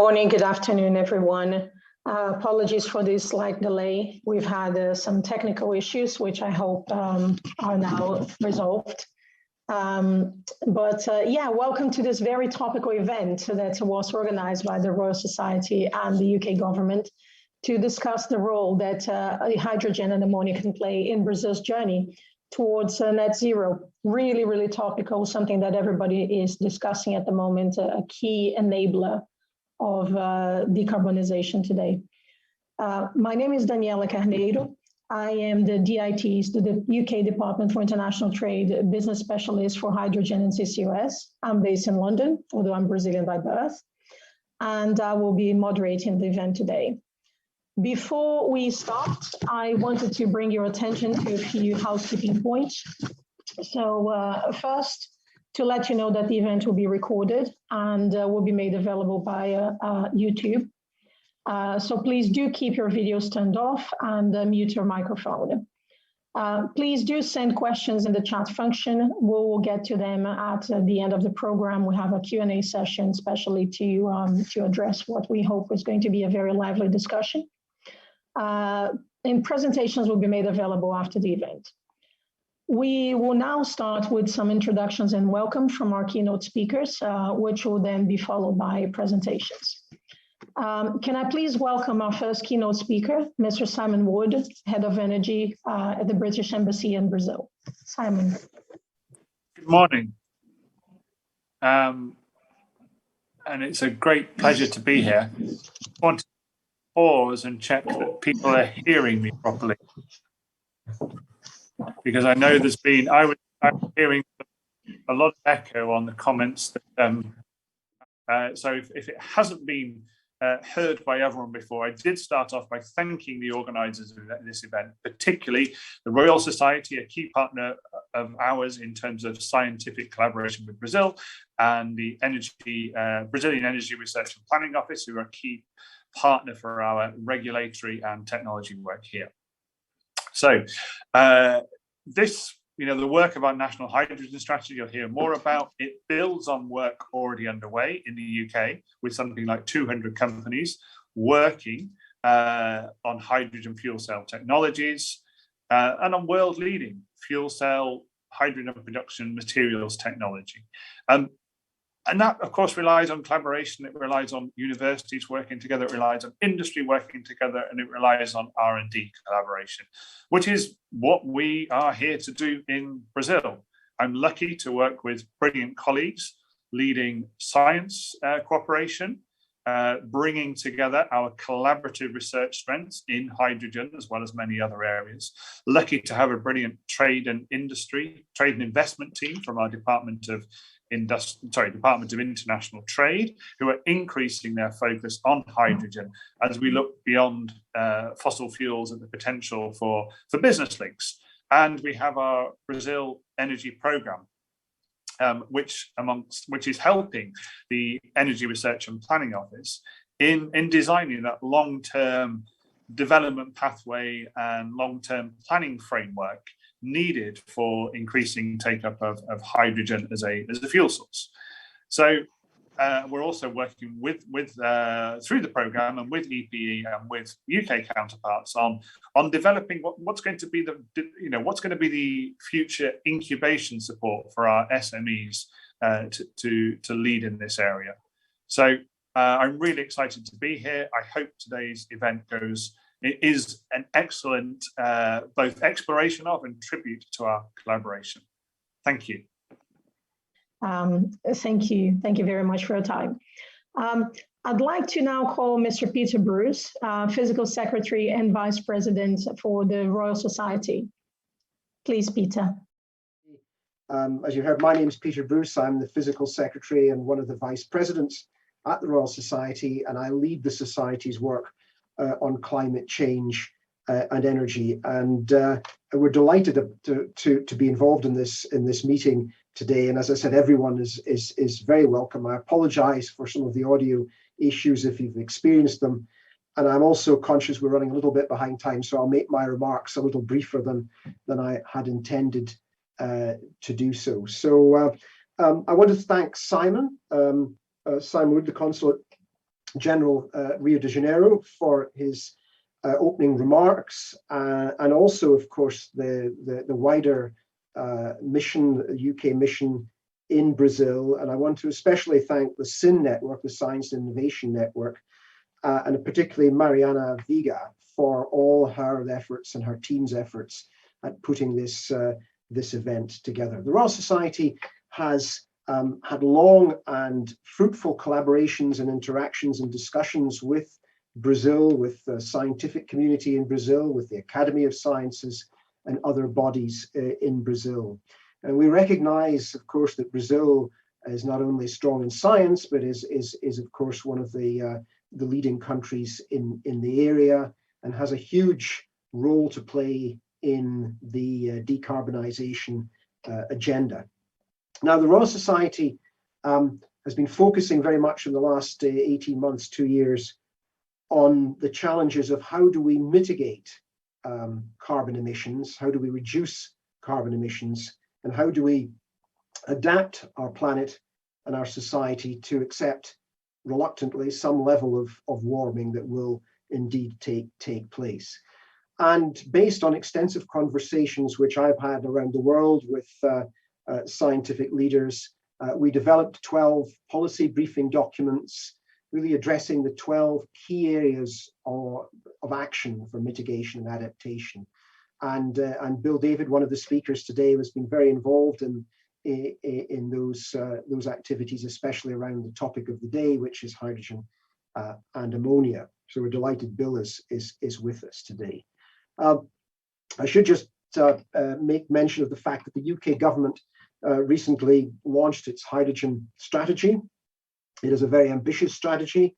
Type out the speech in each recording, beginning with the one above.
morning, good afternoon, everyone. Apologies for this slight delay. We've had some technical issues, which I hope are now resolved. Yeah, welcome to this very topical event that was organized by the Royal Society and the UK government to discuss the role that hydrogen and ammonia can play in Brazil's journey towards net zero. Really, really topical, something that everybody is discussing at the moment, a key enabler of decarbonization today. My name is Daniela Carneiro. I am the DIT's, the UK Department for International Trade Business Specialist for Hydrogen and CCUS. I'm based in London, although I'm Brazilian by birth, and I will be moderating the event today. Before we start, I wanted to bring your attention to a few housekeeping points. So first, to let you know that the event will be recorded and will be made available via YouTube. So please do keep your videos turned off and mute your microphone. Please do send questions in the chat function. We'll get to them at the end of the program. We have a Q&A session, especially to address what we hope is going to be a very lively discussion. And presentations will be made available after the event. We will now start with some introductions and welcome from our keynote speakers, which will then be followed by presentations. Can I please welcome our first keynote speaker, Mr. Simon Wood, Head of Energy at the British Embassy in Brazil. Simon. Good morning. And it's a great pleasure to be here. I want to pause and check that people are hearing me properly, because I know there's been, I'm hearing a lot of echo on the comments that, so if it hasn't been heard by everyone before, I did start off by thanking the organisers of this event, particularly the Royal Society, a key partner of ours in terms of scientific collaboration with Brazil, and the Brazilian Energy Research and Planning Office, who are a key partner for our regulatory and technology work here. So this, the work of our national hydrogen strategy, you'll hear more about. It builds on work already underway in the UK with something like 200 companies working on hydrogen fuel cell technologies and on world-leading fuel cell hydrogen production materials technology. And that, of course, relies on collaboration. It relies on universities working together. It relies on industry working together, and it relies on R&D collaboration, which is what we are here to do in Brazil. I'm lucky to work with brilliant colleagues leading science cooperation, bringing together our collaborative research strengths in hydrogen, as well as many other areas. Lucky to have a brilliant trade and investment team from our Department of International Trade, who are increasing their focus on hydrogen as we look beyond fossil fuels and the potential for business links. And we have our Brazil Energy Program, which is helping the Energy Research and Planning Office in designing that long-term development pathway and long-term planning framework needed for increasing take-up of hydrogen as a fuel source. So we're also working with through the program and with EPE and with UK counterparts on developing what's going to be the future incubation support for our SMEs to lead in this area. So I'm really excited to be here. I hope today's event is an excellent both exploration of and tribute to our collaboration. Thank you. Thank you. Thank you very much for your time. I'd like to now call Mr. Peter Bruce, Physical Secretary and Vice President for the Royal Society. Please, Peter. As you heard, my name is Peter Bruce. I'm the Physical Secretary and one of the Vice Presidents at the Royal Society, and I lead the Society's work on climate change and energy, and we're delighted to be involved in this meeting today. And as I said, everyone is very welcome. I apologise for some of the audio issues if you've experienced them, and I'm also conscious we're running a little bit behind time, so I'll make my remarks a little briefer than I had intended to do so. So I want to thank Simon Wood, the Consulate General Rio de Janeiro for his opening remarks, and also, of course, the wider mission, UK mission in Brazil. And I want to especially thank the SIN network, the Science and Innovation Network, and particularly Mariana Viga for all her efforts and her team's efforts at putting this event together. The Royal Society has had long and fruitful collaborations and interactions and discussions with Brazil, with the scientific community in Brazil, with the Academy of Sciences and other bodies in Brazil. And we recognize, of course, that Brazil is not only strong in science, but is of course one of the leading countries in the area, and has a huge role to play in the decarbonization agenda. Now, the Royal Society has been focusing very much in the last 18 months, 2 years, on the challenges of how do we mitigate carbon emissions, how do we reduce carbon emissions, and how do we adapt our planet and our society to accept reluctantly some level of warming that will indeed take place. And based on extensive conversations which I've had around the world with scientific leaders, we developed 12 policy briefing documents really addressing the 12 key areas of action for mitigation and adaptation. And Bill David, one of the speakers today, has been very involved in those activities, especially around the topic of the day, which is hydrogen and ammonia. So we're delighted Bill is with us today. I should just make mention of the fact that the UK government recently launched its hydrogen strategy. It is a very ambitious strategy.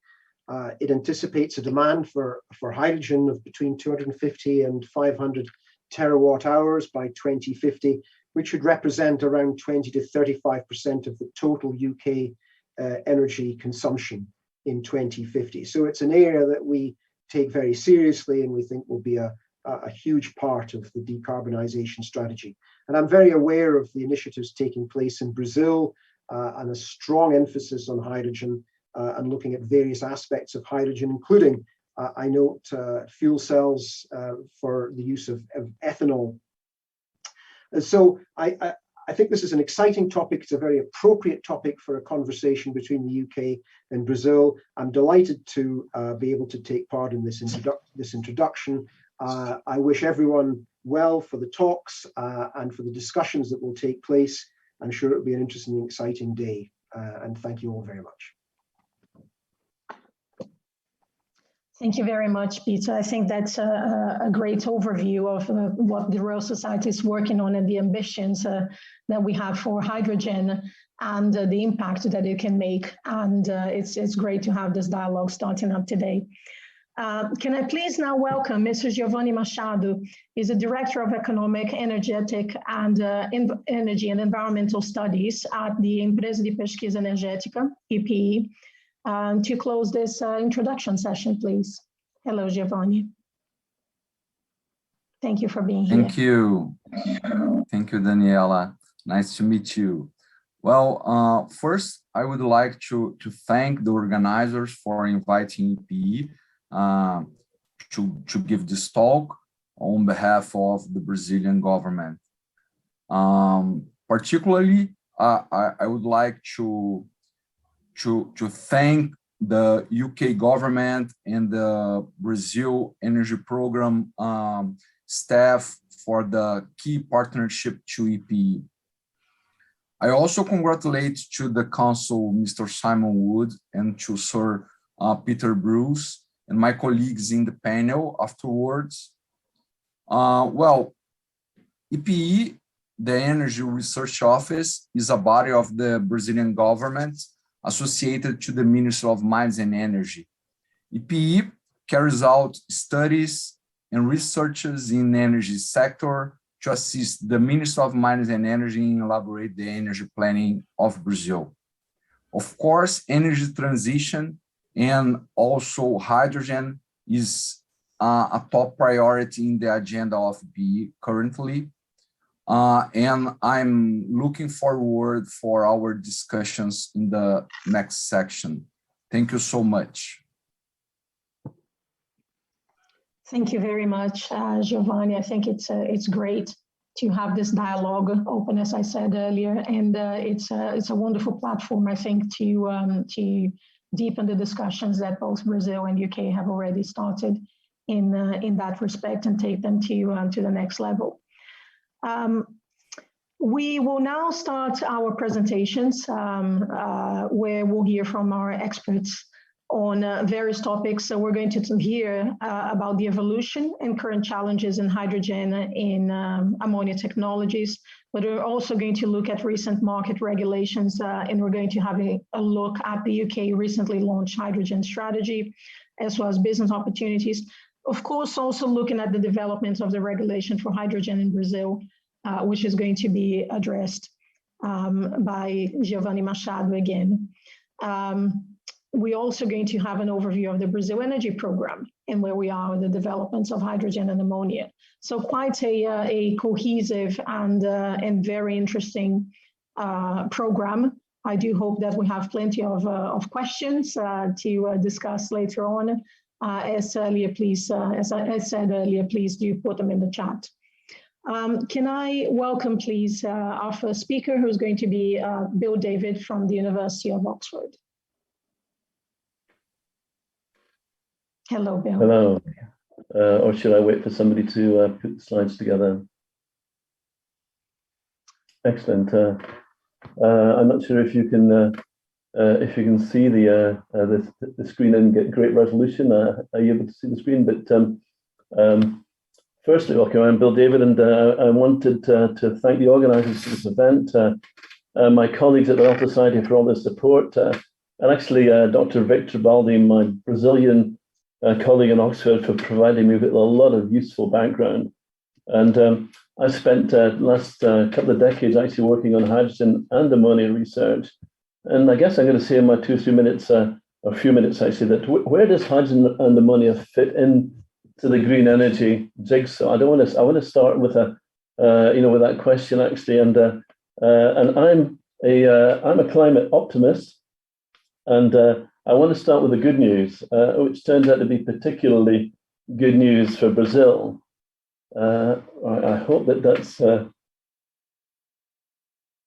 It anticipates a demand for hydrogen of between 250 and 500 terawatt hours by 2050, which should represent around 20 to 35% of the total UK energy consumption in 2050. So it's an area that we take very seriously and we think will be a huge part of the decarbonisation strategy. And I'm very aware of the initiatives taking place in Brazil and a strong emphasis on hydrogen and looking at various aspects of hydrogen, including, I note, fuel cells for the use of ethanol. And so I think this is an exciting topic. It's a very appropriate topic for a conversation between the UK and Brazil. I'm delighted to be able to take part in this introduction. I wish everyone well for the talks and for the discussions that will take place. I'm sure it'll be an interesting and exciting day. And thank you all very much. Thank you very much, Peter. I think that's a great overview of what the Royal Society is working on and the ambitions that we have for hydrogen and the impact that it can make. And it's great to have this dialogue starting up today. Can I please now welcome Mr. Giovanni Machado. He's the Director of Economic, Energetic and Energy and Environmental Studies at the Empresa de Pesquisa Energética, EPE. To close this introduction session, please. Hello, Giovanni. Thank you for being here. Thank you. Thank you, Daniela. Nice to meet you. Well, first, I would like to thank the organizers for inviting EPE to give this talk on behalf of the Brazilian government. Particularly, I would like to thank the UK government and the Brazil Energy Program staff for the key partnership to EPE. I also congratulate to the Council, Mr. Simon Wood, and to Sir Peter Bruce, and my colleagues in the panel afterwards. Well, EPE, the Energy Research Office, is a body of the Brazilian government associated to the Ministry of Mines and Energy. EPE carries out studies and researches in the energy sector to assist the Ministry of Mines and Energy in elaborate the energy planning of Brazil. Of course, energy transition and also hydrogen is a top priority in the agenda of EPE currently. And I'm looking forward for our discussions in the next section. Thank you so much. Thank you very much, Giovanni. I think it's great to have this dialogue open, as I said earlier, and it's a wonderful platform, I think, to deepen the discussions that both Brazil and UK have already started in that respect and take them to the next level. We will now start our presentations where we'll hear from our experts on various topics. So we're going to hear about the evolution and current challenges in hydrogen in ammonia technologies, but we're also going to look at recent market regulations and we're going to have a look at the UK recently launched hydrogen strategy, as well as business opportunities. Of course, also looking at the development of the regulation for hydrogen in Brazil, which is going to be addressed by Giovanni Machado again. We're also going to have an overview of the Brazil Energy Program and where we are with the developments of hydrogen and ammonia. So quite a cohesive and very interesting program. I do hope that we have plenty of questions to discuss later on. As I said earlier, please do put them in the chat. Can I welcome, please, our first speaker, who's going to be Bill David from the University of Oxford. Hello, Bill. Hello. Or should I wait for somebody to put the slides together? Excellent. I'm not sure if you can see the screen and get great resolution. Are you able to see the screen? But firstly, welcome. I'm Bill David, and I wanted to thank the organisers of this event, my colleagues at the Royal Society for all their support, and actually Dr. Victor Baldi, my Brazilian colleague in Oxford, for providing me with a lot of useful background. And I spent the last couple of decades actually working on hydrogen and ammonia research. And I guess I'm going to say in my 2 or 3 minutes, a few minutes actually, that where does hydrogen and ammonia fit in to the green energy jigsaw? I want to start with with that question actually, and I'm a climate optimist, and I want to start with the good news, which turns out to be particularly good news for Brazil. I hope that's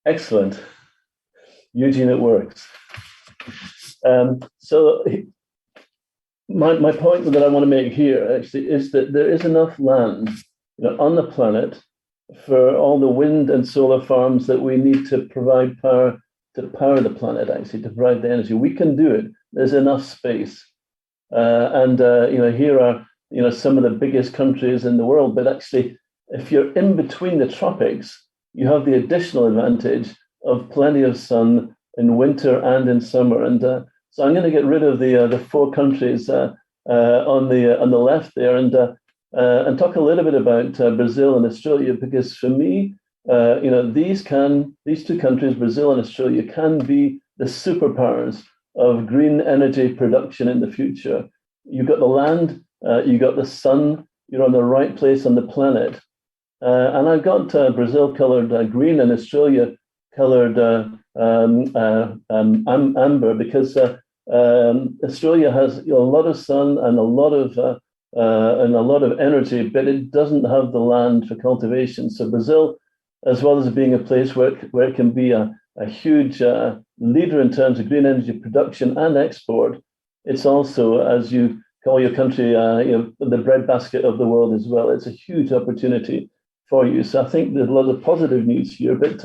excellent. Eugene, it works. So my point that I want to make here actually is that there is enough land on the planet for all the wind and solar farms that we need to provide power to power the planet, actually, to provide the energy. We can do it. There's enough space. Here are some of the biggest countries in the world, but actually, if you're in between the tropics, you have the additional advantage of plenty of sun in winter and in summer. And so I'm going to get rid of the 4 countries on the left there and talk a little bit about Brazil and Australia, because for me, these 2 countries, Brazil and Australia, can be the superpowers of green energy production in the future. You've got the land, you've got the sun, you're on the right place on the planet. And I've got Brazil colored green and Australia colored amber, because Australia has a lot of sun and a lot of energy, but it doesn't have the land for cultivation. So Brazil, as well as being a place where it can be a huge leader in terms of green energy production and export, it's also, as you call your country, the breadbasket of the world as well. It's a huge opportunity for you. So I think there's a lot of positive news here. But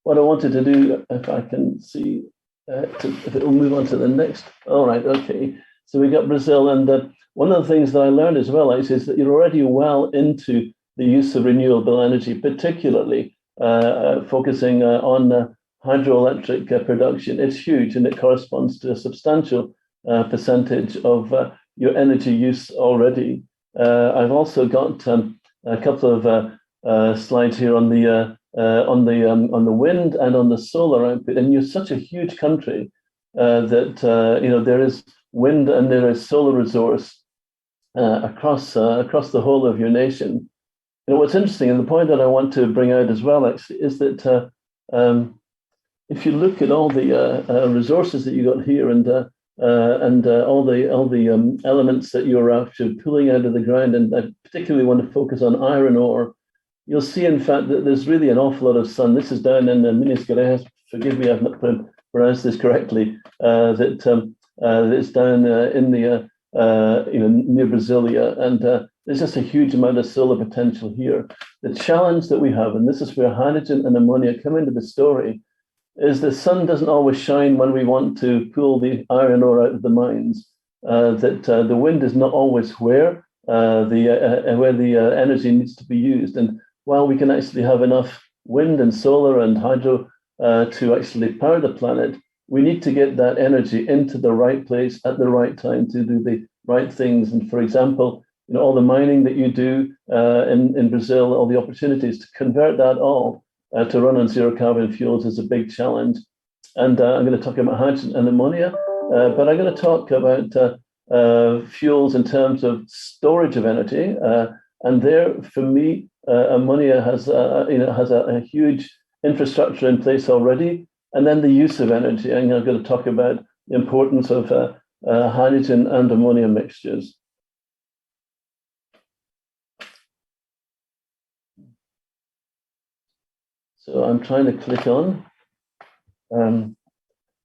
what I wanted to do, if I can see, if it will move on to the next. All right, okay. So we got Brazil, and one of the things that I learned as well is that you're already well into the use of renewable energy, particularly focusing on hydroelectric production. It's huge, and it corresponds to a substantial percentage of your energy use already. I've also got a couple of slides here on the wind and on the solar output. And you're such a huge country that there is wind and there is solar resource across the whole of your nation. What's interesting, and the point that I want to bring out as well, actually, is that if you look at all the resources that you got here, and and all the elements that you're after pulling out of the ground, and I particularly want to focus on iron ore, you'll see, in fact, that there's really an awful lot of sun. This is down in Minas Gerais. Forgive me, I've not pronounced this correctly. It's down in the near Brasilia, and there's just a huge amount of solar potential here. The challenge that we have, and this is where hydrogen and ammonia come into the story, is the sun doesn't always shine when we want to pull the iron ore out of the mines. The wind is not always where the energy needs to be used. And while we can actually have enough wind and solar and hydro to actually power the planet, we need to get that energy into the right place at the right time to do the right things. And for example, all the mining that you do in Brazil, all the opportunities to convert that all to run on zero carbon fuels is a big challenge. And I'm going to talk about hydrogen and ammonia, but I'm going to talk about fuels in terms of storage of energy. And there, for me, ammonia has a huge infrastructure in place already. And then the use of energy. And I'm going to talk about the importance of hydrogen and ammonia mixtures. So I'm trying to click on.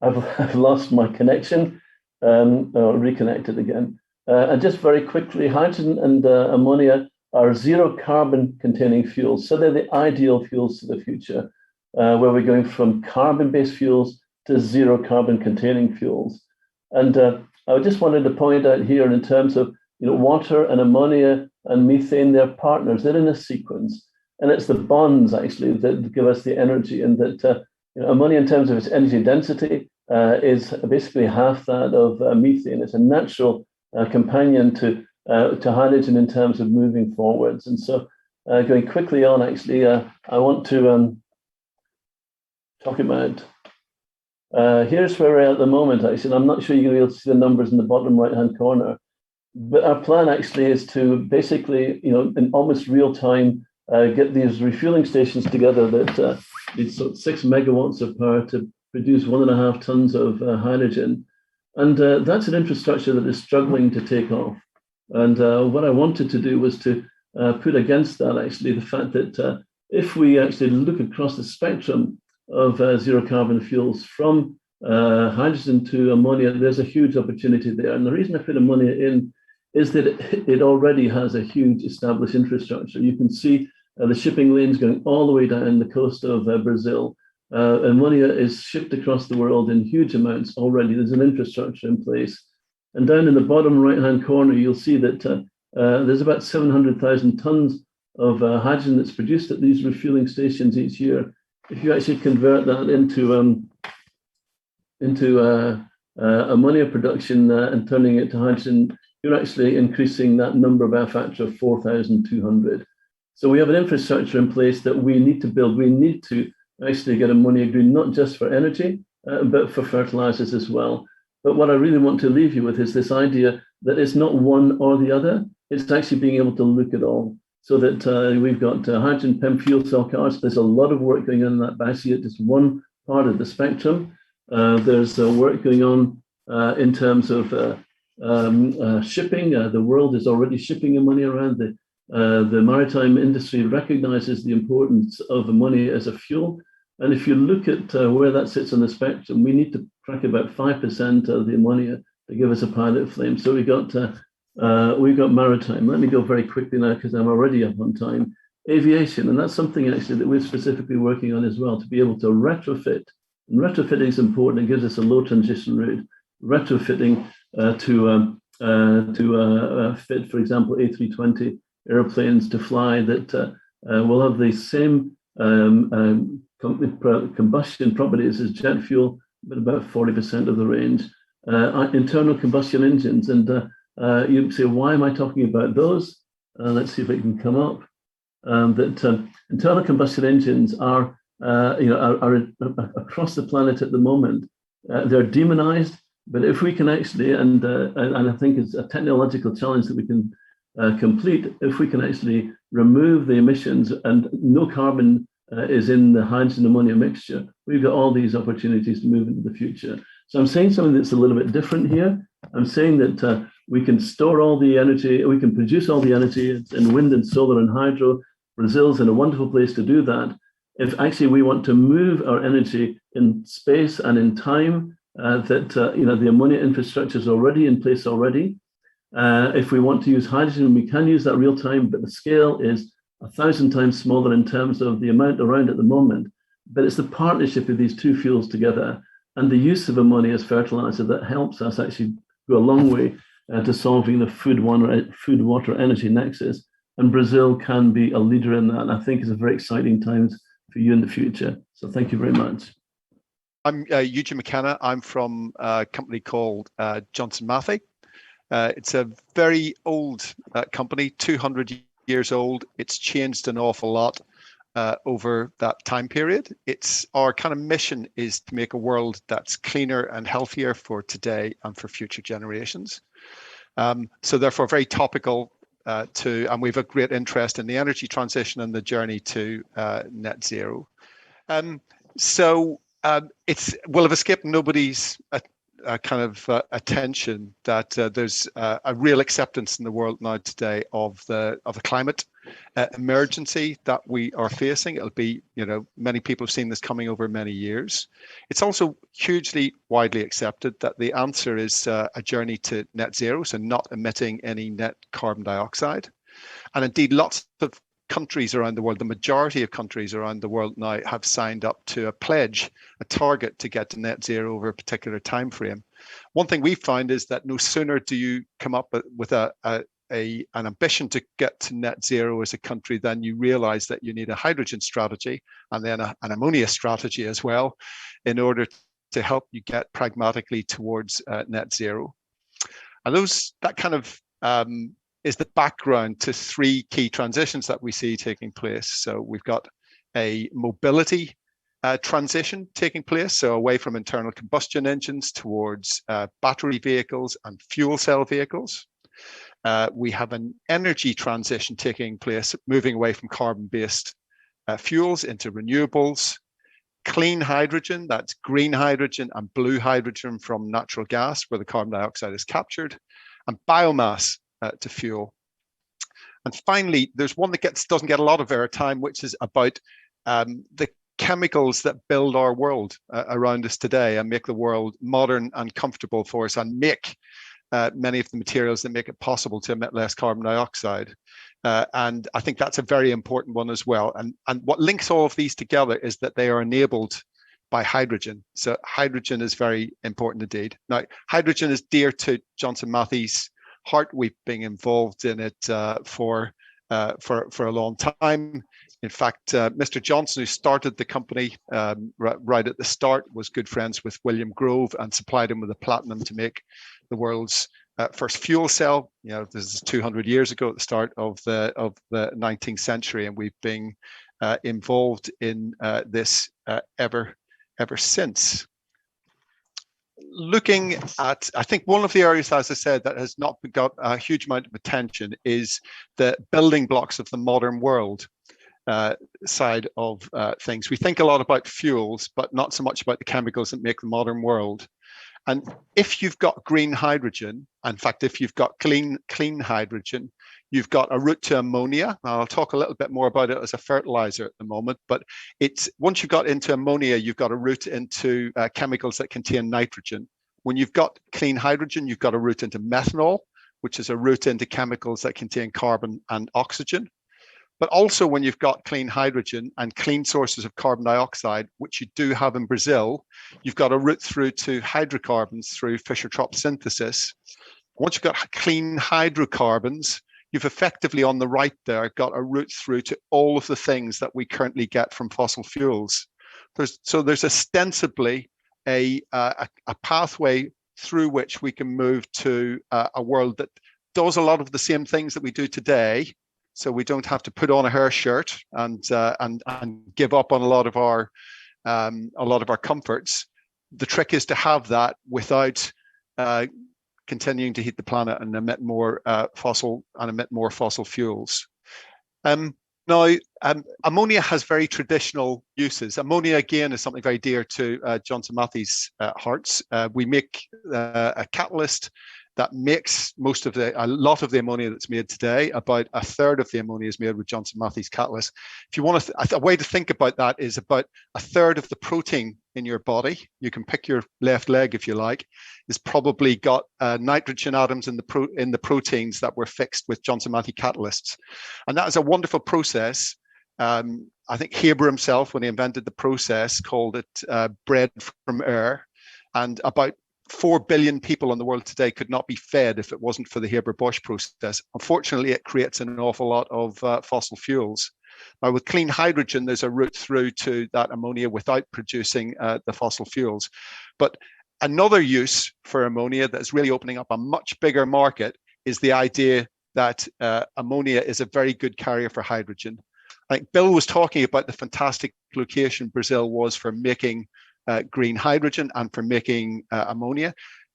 I've lost my connection, or reconnected again. And just very quickly, hydrogen and ammonia are zero carbon containing fuels. So they're the ideal fuels for the future, where we're going from carbon-based fuels to zero carbon containing fuels. And I just wanted to point out here in terms of water and ammonia and methane, they're partners, they're in a sequence. And it's the bonds actually that give us the energy, and that ammonia in terms of its energy density is basically half that of methane. It's a natural companion to hydrogen in terms of moving forwards. And so going quickly on, actually, I want to talk about, here's where we're at the moment, actually. I'm not sure you're going to be able to see the numbers in the bottom right-hand corner, but our plan actually is to basically, in almost real time, get these refueling stations together that need 6 megawatts of power to produce 1.5 tons of hydrogen. And that's an infrastructure that is struggling to take off. And what I wanted to do was to put against that actually the fact that if we actually look across the spectrum of zero carbon fuels from hydrogen to ammonia, there's a huge opportunity there. And the reason I put ammonia in is that it already has a huge established infrastructure. You can see the shipping lanes going all the way down the coast of Brazil. Ammonia is shipped across the world in huge amounts already. There's an infrastructure in place. And down in the bottom right-hand corner, you'll see that there's about 700,000 tons of hydrogen that's produced at these refueling stations each year. If you actually convert that into ammonia production and turning it to hydrogen, you're actually increasing that number by a factor of 4,200. So we have an infrastructure in place that we need to build. We need to actually get ammonia green, not just for energy, but for fertilizers as well. But what I really want to leave you with is this idea that it's not one or the other. It's actually being able to look at all. So that we've got hydrogen PEM fuel cell cars. There's a lot of work going on in that, but I see it just one part of the spectrum. There's work going on in terms of shipping. The world is already shipping ammonia around. The maritime industry recognizes the importance of ammonia as a fuel. And if you look at where that sits on the spectrum, we need to crack about 5% of the ammonia to give us a pilot flame. So we've got maritime. Let me go very quickly now because I'm already up on time. Aviation, and that's something actually that we're specifically working on as well, to be able to retrofit. And retrofitting is important. It gives us a low transition rate. Retrofitting to fit, for example, A320 airplanes to fly that will have the same combustion properties as jet fuel, but about 40% of the range. Internal combustion engines, and you say, why am I talking about those? Let's see if it can come up. Internal combustion engines are across the planet at the moment. They're demonized, but if we can actually, and I think it's a technological challenge that we can complete, if we can actually remove the emissions and no carbon is in the hydrogen ammonia mixture, we've got all these opportunities to move into the future. So I'm saying something that's a little bit different here. I'm saying that we can store all the energy, we can produce all the energy in wind and solar and hydro. Brazil's in a wonderful place to do that. If actually we want to move our energy in space and in time, the ammonia infrastructure is already in place already. If we want to use hydrogen, we can use that real time, but the scale is 1,000 times smaller in terms of the amount around at the moment. But it's the partnership of these two fuels together and the use of ammonia as fertilizer that helps us actually go a long way to solving the food-water energy nexus. And Brazil can be a leader in that. And I think it's a very exciting times for you in the future. So thank you very much. I'm Eugene McKenna. I'm from a company called Johnson Matthey. It's a very old company, 200 years old. It's changed an awful lot over that time period. Our kind of mission is to make a world that's cleaner and healthier for today and for future generations. So therefore very topical and we've a great interest in the energy transition and the journey to net zero. It will have escaped nobody's attention that there's a real acceptance in the world now today of the climate emergency that we are facing. It'll be, many people have seen this coming over many years. It's also hugely widely accepted that the answer is a journey to net zero, so not emitting any net carbon dioxide. And indeed, lots of countries around the world, the majority of countries around the world now have signed up to a pledge, a target to get to net zero over a particular time frame. One thing we find is that no sooner do you come up with an ambition to get to net zero as a country than you realize that you need a hydrogen strategy and then an ammonia strategy as well in order to help you get pragmatically towards net zero. And that kind of is the background to three key transitions that we see taking place. So we've got a mobility transition taking place, so away from internal combustion engines towards battery vehicles and fuel cell vehicles. We have an energy transition taking place, moving away from carbon-based fuels into renewables. Clean hydrogen, that's green hydrogen and blue hydrogen from natural gas, where the carbon dioxide is captured, and biomass to fuel. And finally, there's one that doesn't get a lot of airtime, which is about the chemicals that build our world around us today and make the world modern and comfortable for us and make many of the materials that make it possible to emit less carbon dioxide. And I think that's a very important one as well. And what links all of these together is that they are enabled by hydrogen. So hydrogen is very important indeed. Now, hydrogen is dear to Johnson Matthey's heart. We've been involved in it for a long time. In fact, Mr. Johnson, who started the company right at the start, was good friends with William Grove and supplied him with the platinum to make the world's first fuel cell. This is 200 years ago at the start of the 19th century, and we've been involved in this ever since. Looking at, I think one of the areas, as I said, that has not got a huge amount of attention is the building blocks of the modern world side of things. We think a lot about fuels, but not so much about the chemicals that make the modern world. And if you've got green hydrogen, in fact, if you've got clean hydrogen, you've got a route to ammonia. Now, I'll talk a little bit more about it as a fertilizer at the moment, but once you've got into ammonia, you've got a route into chemicals that contain nitrogen. When you've got clean hydrogen, you've got a route into methanol, which is a route into chemicals that contain carbon and oxygen. But also when you've got clean hydrogen and clean sources of carbon dioxide, which you do have in Brazil, you've got a route through to hydrocarbons through Fischer-Tropsch synthesis. Once you've got clean hydrocarbons, you've effectively on the right there got a route through to all of the things that we currently get from fossil fuels. There's ostensibly a pathway through which we can move to a world that does a lot of the same things that we do today. So we don't have to put on a hair shirt and give up on a lot of our comforts. The trick is to have that without continuing to heat the planet and emit more fossil fuels. Now, ammonia has very traditional uses. Ammonia, again, is something very dear to Johnson Matthey's hearts. We make a catalyst that makes a lot of the ammonia that's made today. About a third of the ammonia is made with Johnson Matthey's catalyst. If you want a way to think about that is about a third of the protein in your body. You can pick your left leg if you like. Is probably got nitrogen atoms in the proteins that were fixed with Johnson Matthey catalysts, and that is a wonderful process. I think Haber himself, when he invented the process, called it bread from air, and about 4 billion people in the world today could not be fed if it wasn't for the Haber-Bosch process. Unfortunately, it creates an awful lot of fossil fuels. Now, with clean hydrogen, there's a route through to that ammonia without producing the fossil fuels. But another use for ammonia that's really opening up a much bigger market is the idea that ammonia is a very good carrier for hydrogen. I think Bill was talking about the fantastic location Brazil was for making green hydrogen and for making ammonia.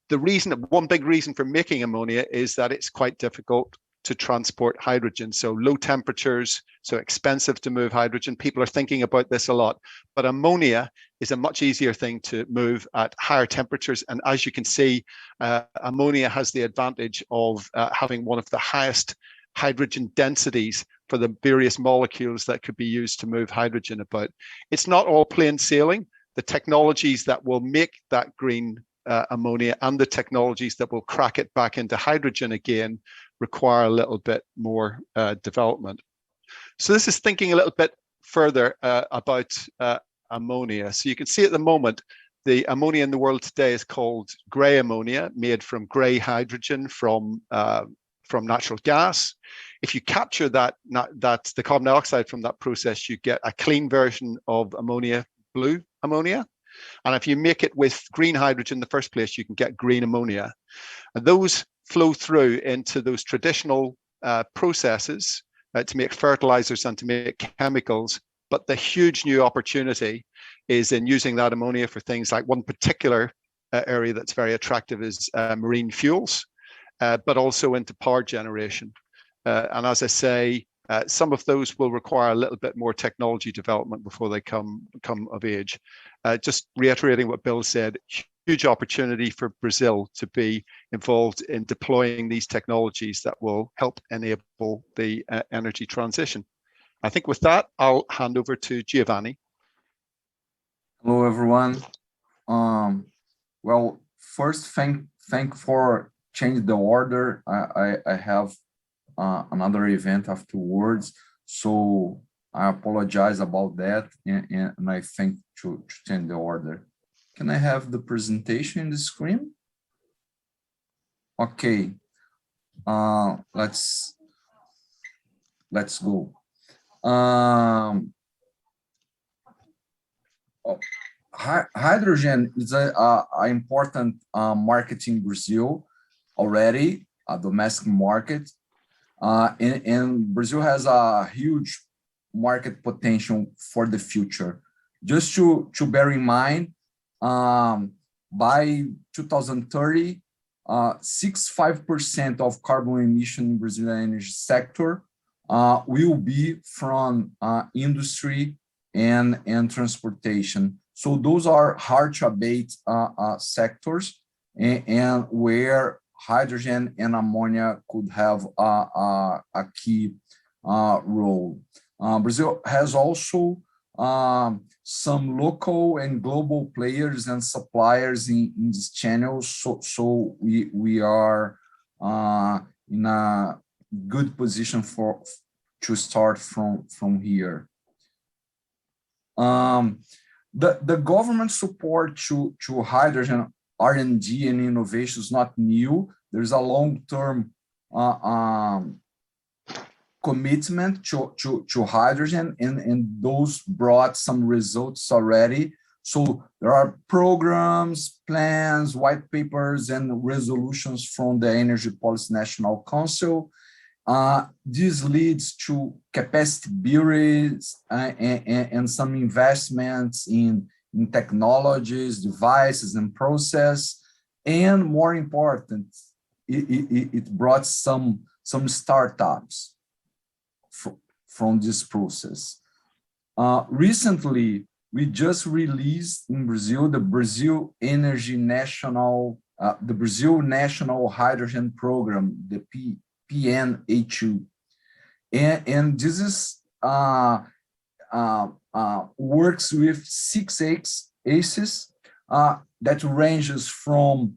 One big reason for making ammonia is that it's quite difficult to transport hydrogen. So low temperatures, so expensive to move hydrogen. People are thinking about this a lot, but ammonia is a much easier thing to move at higher temperatures. And as you can see, ammonia has the advantage of having one of the highest hydrogen densities for the various molecules that could be used to move hydrogen about. It's not all plain sailing. The technologies that will make that green ammonia and the technologies that will crack it back into hydrogen again require a little bit more development. So this is thinking a little bit further about ammonia. So you can see at the moment, the ammonia in the world today is called grey ammonia, made from grey hydrogen from natural gas. If you capture the carbon dioxide from that process, you get a clean version of ammonia, blue ammonia. And if you make it with green hydrogen in the first place, you can get green ammonia. And those flow through into those traditional processes to make fertilizers and to make chemicals. But the huge new opportunity is in using that ammonia for things like one particular area that's very attractive is marine fuels, but also into power generation. And as I say, some of those will require a little bit more technology development before they come of age. Just reiterating what Bill said, huge opportunity for Brazil to be involved in deploying these technologies that will help enable the energy transition. I think with that, I'll hand over to Giovanni. Hello, everyone. Well, first, thank for changing the order. I have another event afterwards, so I apologize about that, and I think to change the order. Can I have the presentation in the screen? Okay, let's go. Hydrogen is an important market in Brazil already, a domestic market. And Brazil has a huge market potential for the future. Just to bear in mind, by 2030, 65% of carbon emission in Brazilian energy sector will be from industry and transportation. So those are hard to abate sectors, and where hydrogen and ammonia could have a key role. Brazil has also some local and global players and suppliers in this channel, so we are in a good position to start from here. The government support to hydrogen R&D and innovation is not new. There's a long-term commitment to hydrogen, and those brought some results already. So there are programs, plans, white papers, and resolutions from the Energy Policy National Council. This leads to capacity builds and some investments in technologies, devices, and process. And more important, it brought some startups from this process. Recently, we just released in Brazil the Brazil National Hydrogen Program, the PNA2, and this is works with 6 ACEs that ranges from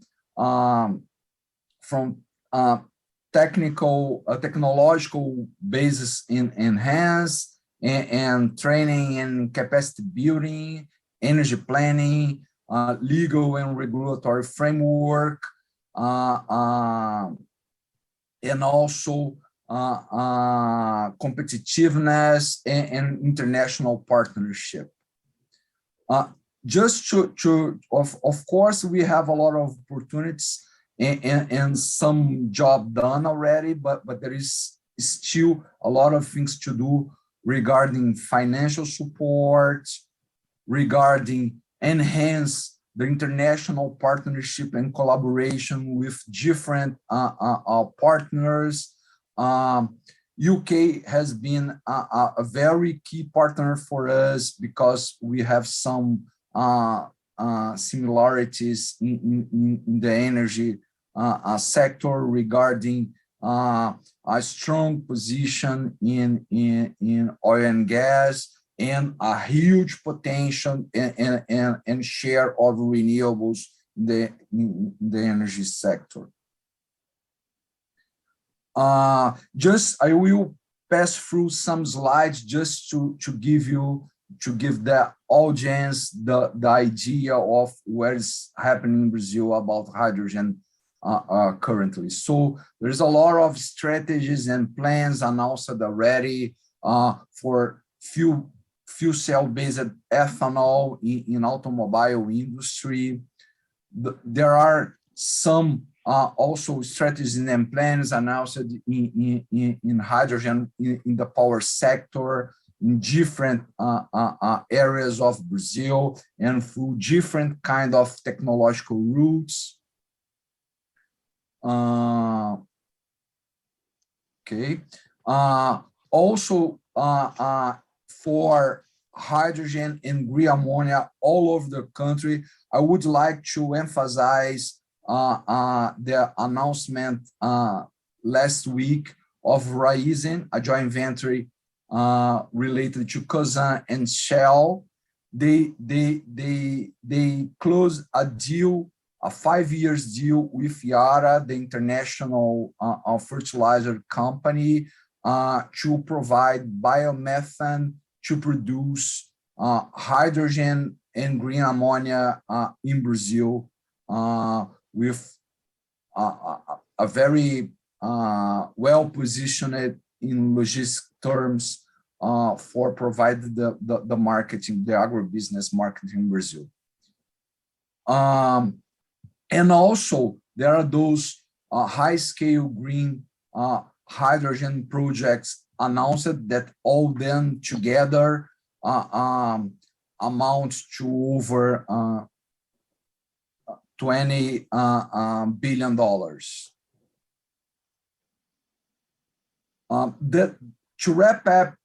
technological basis in enhance and training and capacity building, energy planning, legal and regulatory framework, and also competitiveness and international partnership. Of course, we have a lot of opportunities and some job done already, but there is still a lot of things to do regarding financial support, regarding enhance the international partnership and collaboration with different partners. UK has been a very key partner for us because we have some similarities in the energy sector regarding a strong position in oil and gas and a huge potential and share of renewables in the energy sector. I will pass through some slides just to give the audience the idea of what is happening in Brazil about hydrogen currently. So there's a lot of strategies and plans announced already for fuel cell-based ethanol in automobile industry. There are some also strategies and plans announced in hydrogen in the power sector in different areas of Brazil and through different kind of technological routes. Okay. Also, for hydrogen and green ammonia all over the country, I would like to emphasize the announcement last week of Raízen, a joint venture related to Cosan and Shell. They closed a deal, a 5-year deal with Yara, the international fertilizer company, to provide biomethane to produce hydrogen and green ammonia in Brazil with a very well-positioned in logistic terms for providing the marketing, the agribusiness marketing in Brazil. And also, there are those high-scale green hydrogen projects announced that all them together amount to over $20 billion. To wrap up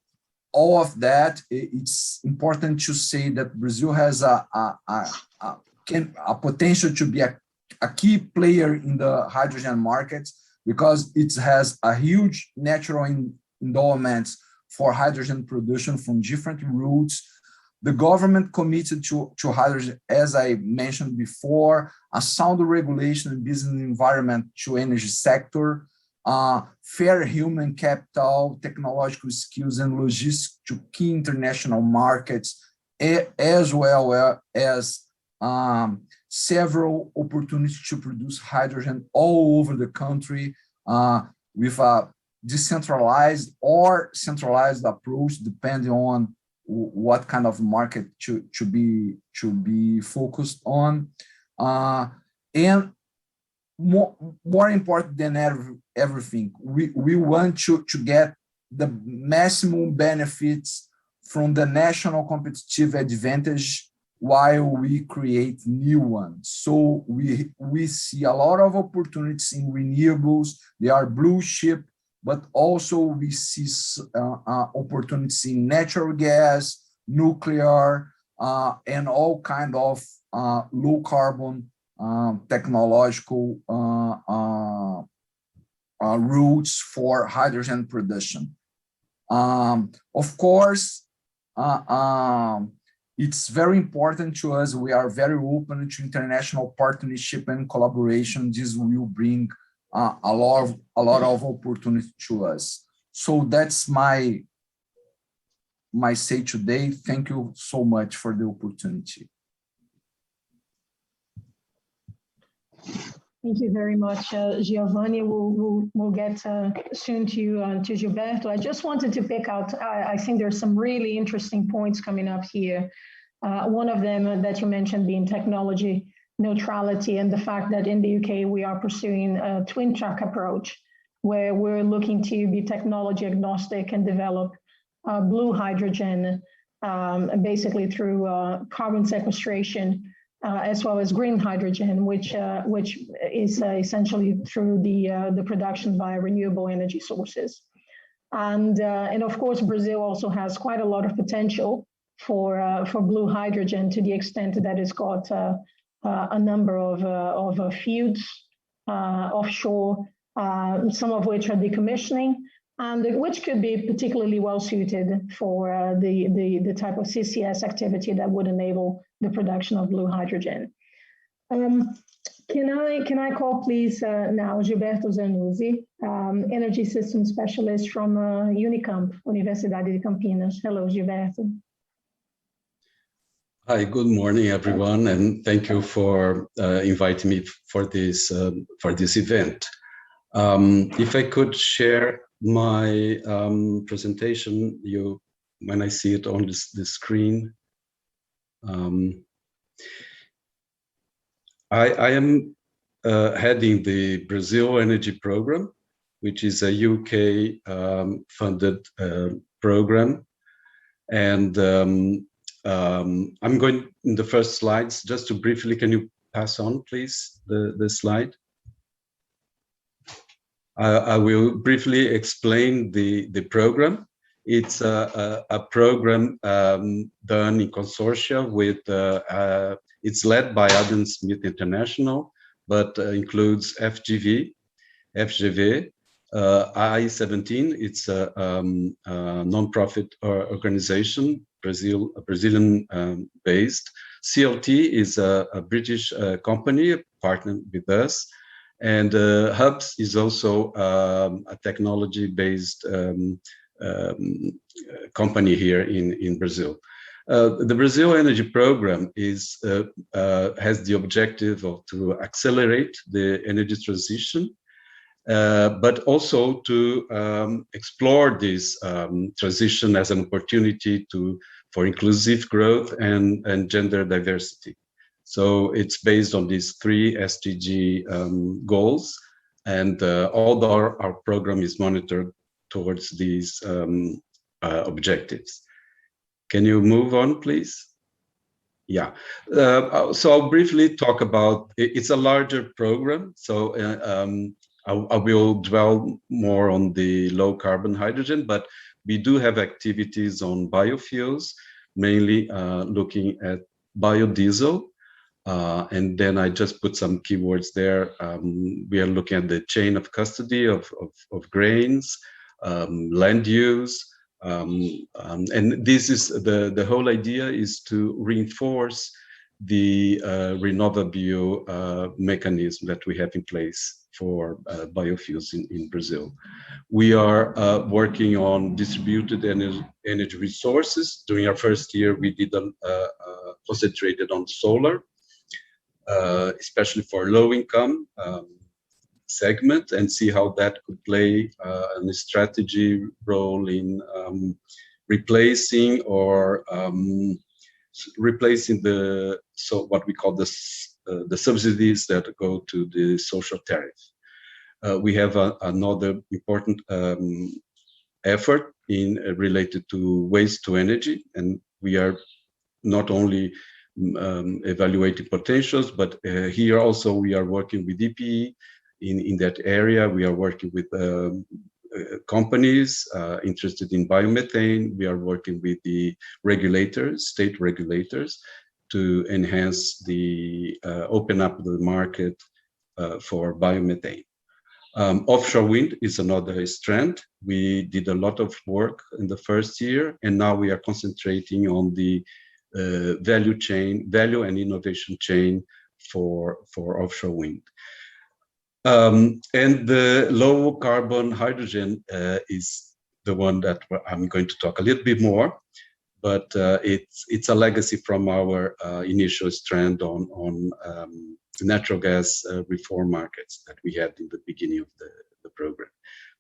all of that, it's important to say that Brazil has a potential to be a key player in the hydrogen market because it has a huge natural endowments for hydrogen production from different routes. The government committed to hydrogen, as I mentioned before, a sound regulation and business environment to energy sector, fair human capital, technological skills, and logistics to key international markets, as well as several opportunities to produce hydrogen all over the country with a decentralized or centralized approach, depending on what kind of market to be focused on. And more important than everything, we want to get the maximum benefits from the national competitive advantage while we create new ones. So we see a lot of opportunities in renewables. They are blue chip but also we see opportunities in natural gas, nuclear, and all kind of low carbon technological routes for hydrogen production. Of course, it's very important to us. We are very open to international partnership and collaboration. This will bring a lot of opportunity to us. So that's my say today. Thank you so much for the opportunity. Thank you very much, Giovanni. We'll get soon to Gilberto. I just wanted to pick out, I think there's some really interesting points coming up here. One of them that you mentioned being technology neutrality, and the fact that in the UK we are pursuing a twin track approach where we're looking to be technology agnostic and develop blue hydrogen basically through carbon sequestration, as well as green hydrogen, which is essentially through the production via renewable energy sources. And of course, Brazil also has quite a lot of potential for blue hydrogen, to the extent that it's got a number of fields offshore, some of which are decommissioning, and which could be particularly well suited for the type of CCS activity that would enable the production of blue hydrogen. Can I call please now Gilberto Zanuzzi, Energy Systems Specialist from Unicamp, Universidade de Campinas. Hello, Gilberto. Hi, good morning, everyone, and thank you for inviting me for this event. If I could share my presentation, when I see it on the screen. I am heading the Brazil Energy Program, which is a UK funded program, and I'm going in the first slides just to briefly, can you pass on please the slide? I will briefly explain the program. It's a program done in consortia with, it's led by Adam Smith International, but includes FGV, I-17, it's a non-profit organization, Brazilian based. CLT is a British company partnered with us, and Hubs is also a technology-based company here in Brazil. The Brazil Energy Program has the objective to accelerate the energy transition, but also to explore this transition as an opportunity for inclusive growth and gender diversity. So it's based on these 3 SDG goals, and all our program is monitored towards these objectives. Can you move on, please? Yeah. So I'll briefly talk about, it's a larger program, so I will dwell more on the low carbon hydrogen, but we do have activities on biofuels, mainly looking at biodiesel. And then I just put some keywords there. We are looking at the chain of custody of grains, land use. And this is the whole idea is to reinforce the renewable mechanism that we have in place for biofuels in Brazil. We are working on distributed energy resources. During our first year, we did concentrated on solar, especially for low-income segment, and see how that could play a strategy role in replacing what we call the subsidies that go to the social tariff. We have another important effort related to waste to energy, and we are not only evaluating potentials, but here also we are working with EPE in that area. We are working with companies interested in biomethane. We are working with the regulators, state regulators, to enhance the open up the market for biomethane. Offshore wind is another strand. We did a lot of work in the first year, and now we are concentrating on the value and innovation chain for offshore wind. And the low carbon hydrogen is the one that I'm going to talk a little bit more, but it's a legacy from our initial strand on natural gas reform markets that we had in the beginning of the program.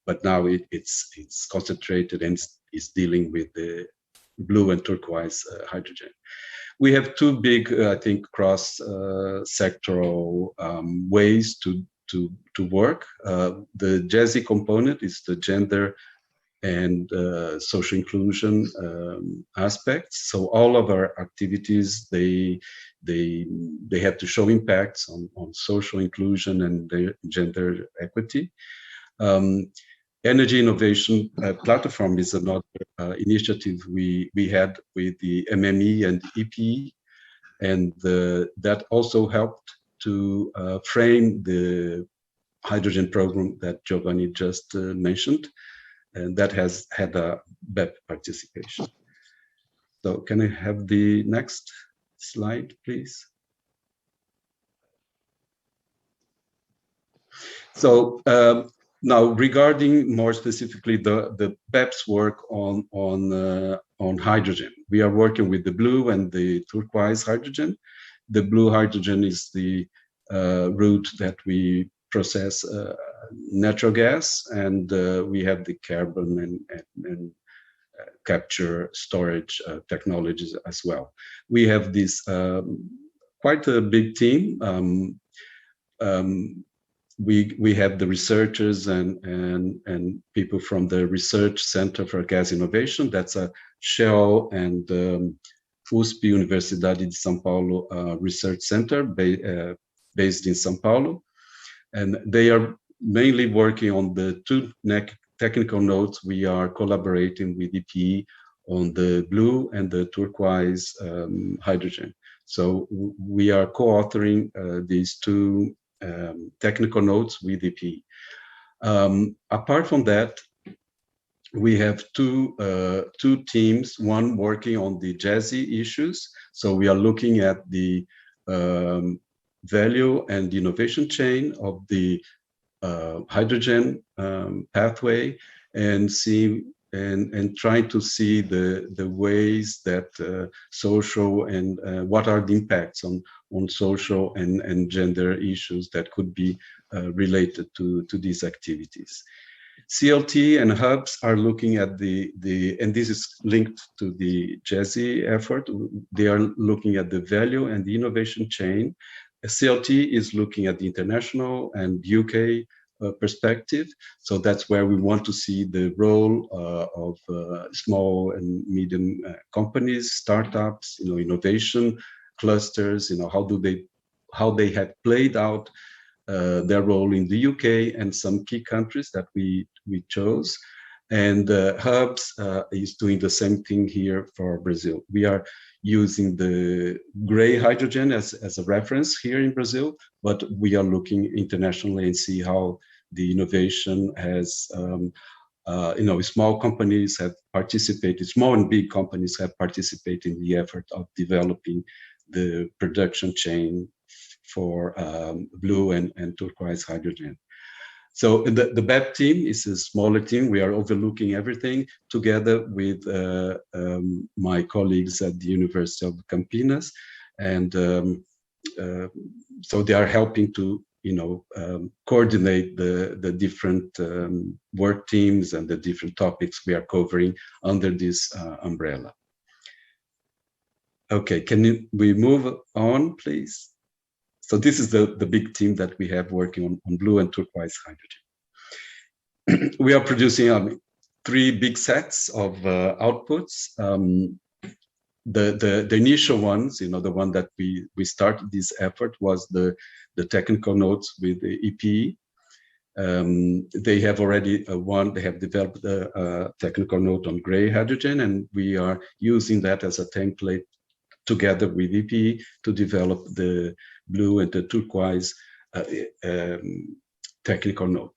But now it's concentrated and is dealing with the blue and turquoise hydrogen. We have two big, I think, cross-sectoral ways to work. The JASI component is the gender and social inclusion aspects. So all of our activities, they have to show impacts on social inclusion and gender equity. Energy innovation platform is another initiative we had with the MME and EPE, and that also helped to frame the hydrogen program that Giovanni just mentioned, and that has had a BEP participation. So can I have the next slide, please? So now, regarding more specifically the BEPS work on hydrogen, we are working with the blue and the turquoise hydrogen. The blue hydrogen is the route that we process natural gas, and we have the carbon and capture storage technologies as well. We have this quite a big team. We have the researchers and people from the Research Center for Gas Innovation. That's a Shell and USP Universidade de São Paulo Research Center based in São Paulo. And they are mainly working on the two technical nodes. We are collaborating with EPE on the blue and the turquoise hydrogen. So we are co-authoring these two technical notes with EPE. Apart from that, we have two teams, one working on the JASI issues. So we are looking at the value and innovation chain of the hydrogen pathway, and trying to see the ways that social and what are the impacts on social and gender issues that could be related to these activities. CLT and hubs are looking at and this is linked to the JASI effort. They are looking at the value and the innovation chain. CLT is looking at the international and UK perspective. So that's where we want to see the role of small and medium companies, startups, innovation clusters, how they have played out their role in the UK and some key countries that we chose. And hubs is doing the same thing here for Brazil. We are using the gray hydrogen as a reference here in Brazil, but we are looking internationally and see how the innovation has, small companies have participated, small and big companies have participated in the effort of developing the production chain for blue and turquoise hydrogen. So the BEP team is a smaller team. We are overlooking everything together with my colleagues at the University of Campinas. And so they are helping to, coordinate the different work teams and the different topics we are covering under this umbrella. Okay, we move on, please? So this is the big team that we have working on blue and turquoise hydrogen. We are producing 3 big sets of outputs. The initial ones, the one that we started this effort was the technical notes with the EPE. They have already they have developed a technical note on gray hydrogen, and we are using that as a template together with EPE to develop the blue and the turquoise technical note.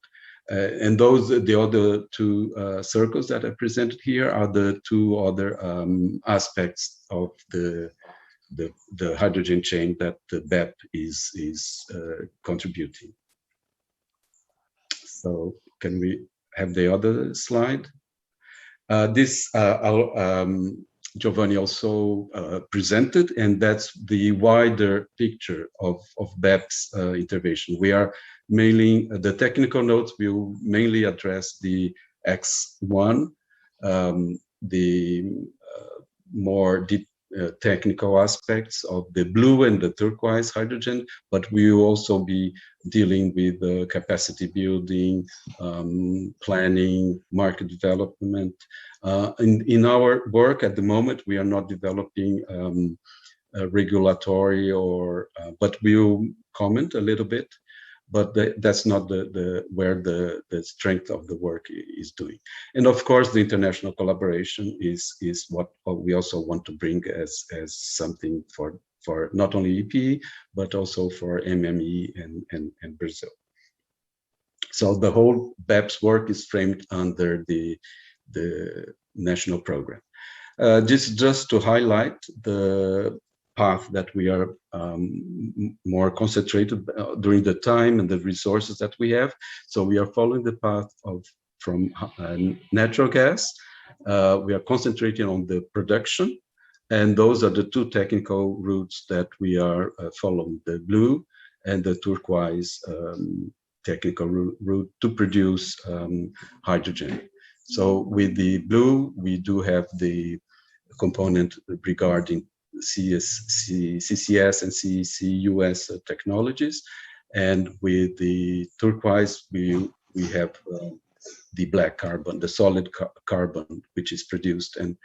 And the other two circles that I presented here are the two other aspects of the hydrogen chain that the BEP is contributing. So can we have the other slide? This Giovanni also presented, and that's the wider picture of BEP's intervention. We are mainly, the technical notes will mainly address the X1, the more deep technical aspects of the blue and the turquoise hydrogen, but we will also be dealing with capacity building, planning, market development. In our work at the moment, we are not developing regulatory but we'll comment a little bit. But that's not where the strength of the work is doing. And of course, the international collaboration is what we also want to bring as something for not only EPE, but also for MME and Brazil. So the whole BEPS work is framed under the national program. This is just to highlight the path that we are more concentrated during the time and the resources that we have. So we are following the path from natural gas. We are concentrating on the production, and those are the two technical routes that we are following: the blue and the turquoise technical route to produce hydrogen. So with the blue, we do have the component regarding CCS and CCUS technologies, and with the turquoise we have the black carbon, the solid carbon, which is produced, and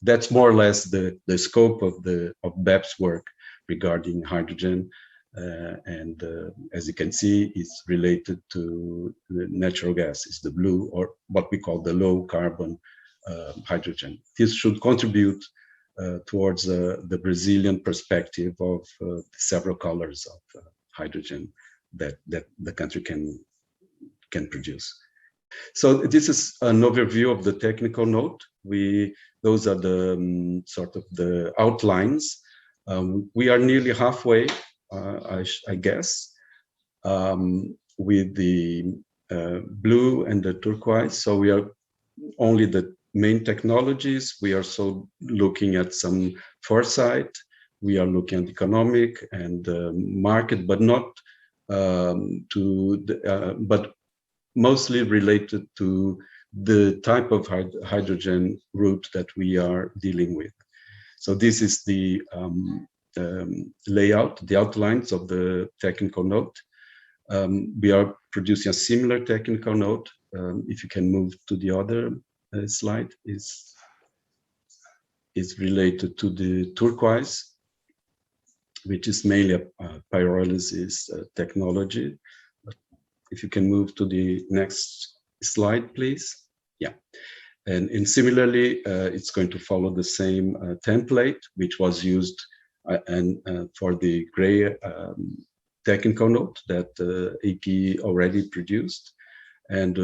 that's more or less the scope of BEP's work regarding hydrogen, and as you can see, it's related to the natural gas. It's the blue, or what we call the low carbon hydrogen. This should contribute towards the Brazilian perspective of several colors of hydrogen that the country can produce. So this is an overview of the technical note. Those are the sort of the outlines. We are nearly halfway, I guess, with the blue and the turquoise. So we are only the main technologies. We are so looking at some foresight. We are looking at economic and market, but not but mostly related to the type of hydrogen route that we are dealing with. So this is the layout, the outlines of the technical note. We are producing a similar technical note. If you can move to the other slide, is related to the turquoise, which is mainly a pyrolysis technology. If you can move to the next slide, please. Yeah, and similarly, it's going to follow the same template, which was used for the gray technical note that EP already produced, and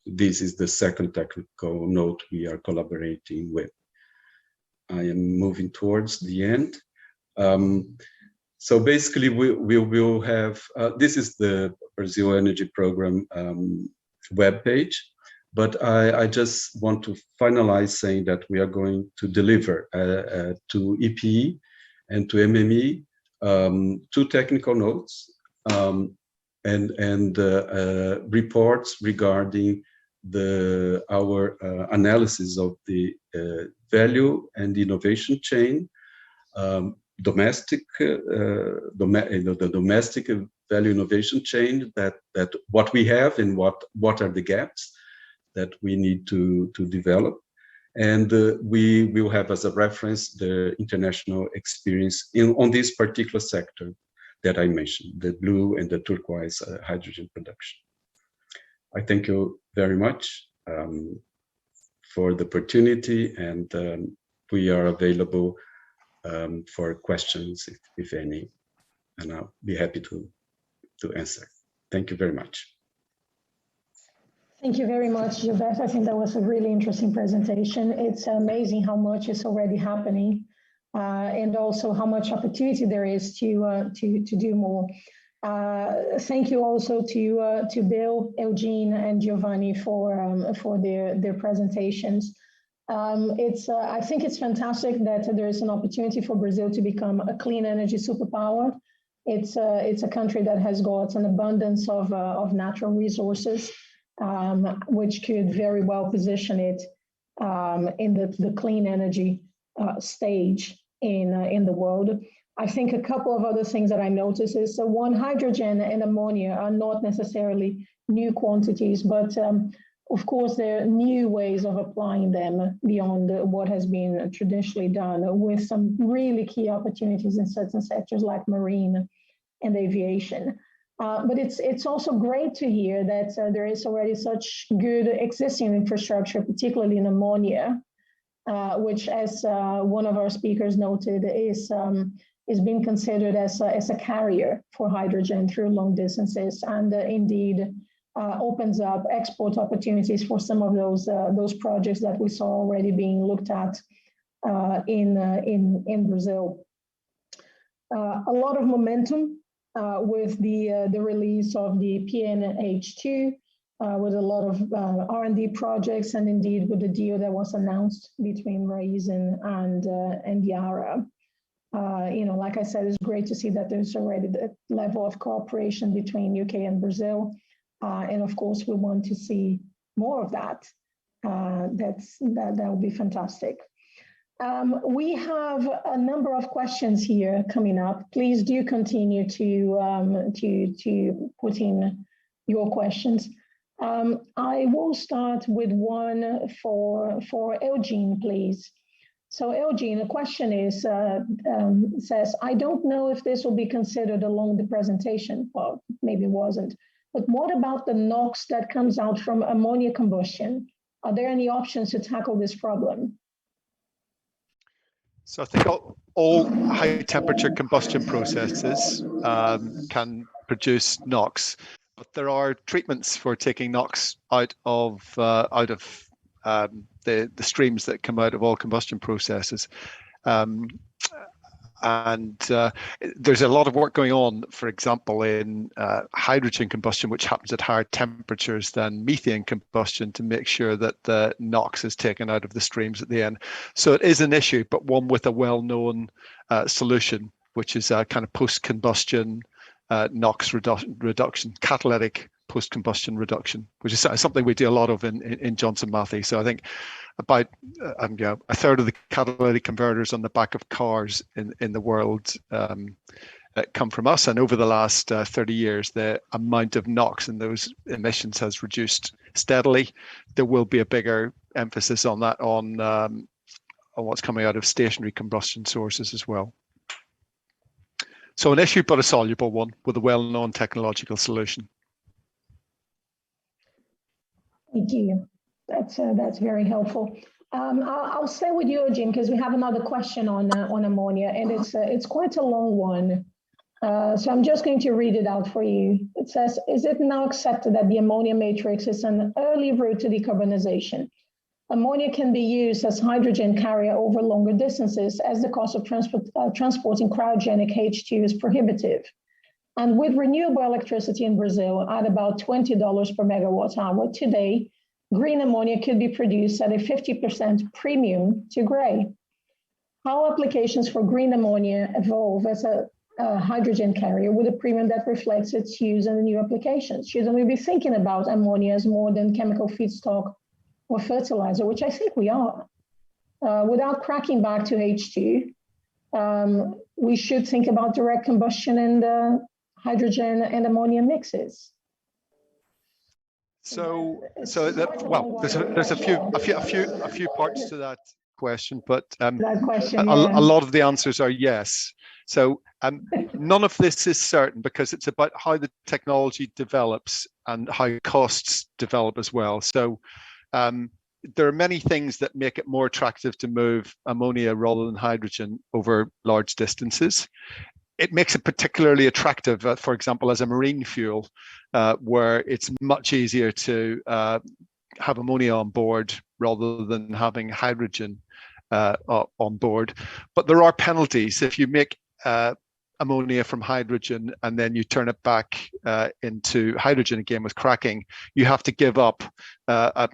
this is the second technical note we are collaborating with. I am moving towards the end. So basically, we will have, this is the Brazil Energy Program webpage, but I just want to finalize saying that we are going to deliver to EPE and to MME two technical notes and reports regarding our analysis of the value and innovation chain, the domestic value innovation chain, that what we have and what are the gaps that we need to develop. And we will have as a reference the international experience on this particular sector, that I mentioned, the blue and the turquoise hydrogen production. I thank you very much for the opportunity, and we are available for questions, if any, and I'll be happy to answer. Thank you very much. Thank you very much, Gilberto. I think that was a really interesting presentation. It's amazing how much is already happening, and also how much opportunity there is to do more. Thank you also to Bill, Eugene, and Giovanni for their presentations. I think it's fantastic that there is an opportunity for Brazil to become a clean energy superpower. It's a country that has got an abundance of natural resources, which could very well position it in the clean energy stage in the world. I think a couple of other things that I noticed is one, hydrogen and ammonia are not necessarily new quantities, but of course there are new ways of applying them beyond what has been traditionally done, with some really key opportunities in certain sectors like marine and aviation. But it's also great to hear that there is already such good existing infrastructure, particularly in ammonia, which, as one of our speakers noted, is being considered as a carrier for hydrogen through long distances, and indeed opens up export opportunities for some of those projects that we saw already being looked at in Brazil. A lot of momentum with the release of the PNH2, with a lot of R&D projects, and indeed with the deal that was announced between Raizen and Yara. Like I said, it's great to see that there's already the level of cooperation between UK and Brazil, and of course we want to see more of that. That would be fantastic. We have a number of questions here coming up. Please do continue to put in your questions. I will start with one for Eugene, please. So Eugene, the question is, says, I don't know if this will be considered along the presentation, well, maybe it wasn't, but what about the NOx that comes out from ammonia combustion? Are there any options to tackle this problem? So I think all high temperature combustion processes can produce NOx, but there are treatments for taking NOx out of the streams that come out of all combustion processes. And there's a lot of work going on, for example, in hydrogen combustion, which happens at higher temperatures than methane combustion, to make sure that the NOx is taken out of the streams at the end. So it is an issue, but one with a well-known solution, which is a kind of post-combustion NOx reduction, catalytic post-combustion reduction, which is something we do a lot of in Johnson Matthey. So I think about a third of the catalytic converters on the back of cars in the world come from us. And over the last 30 years, the amount of NOx in those emissions has reduced steadily. There will be a bigger emphasis on that, on what's coming out of stationary combustion sources as well. So an issue, but a soluble one with a well-known technological solution. Thank you. That's very helpful. I'll stay with you, Eugene, because we have another question on ammonia, and it's quite a long one. So I'm just going to read it out for you. It says, is it now accepted that the ammonia matrix is an early route to decarbonization? Ammonia can be used as hydrogen carrier over longer distances, as the cost of transporting cryogenic H2 is prohibitive. And with renewable electricity in Brazil at about $20 per megawatt hour today, green ammonia could be produced at a 50% premium to gray. How applications for green ammonia evolve as a hydrogen carrier with a premium that reflects its use in the new applications? Shouldn't we be thinking about ammonia as more than chemical feedstock or fertilizer, which I think we are? Without cracking back to H2, we should think about direct combustion and hydrogen and ammonia mixes. There's a few parts to that, question, but that question, a lot of the answers are yes. So none of this is certain because it's about how the technology develops and how costs develop as well. So there are many things that make it more attractive to move ammonia rather than hydrogen over large distances. It makes it particularly attractive, for example, as a marine fuel, where it's much easier to have ammonia on board rather than having hydrogen on board. But there are penalties if you make ammonia from hydrogen and then you turn it back into hydrogen again with cracking. You have to give up a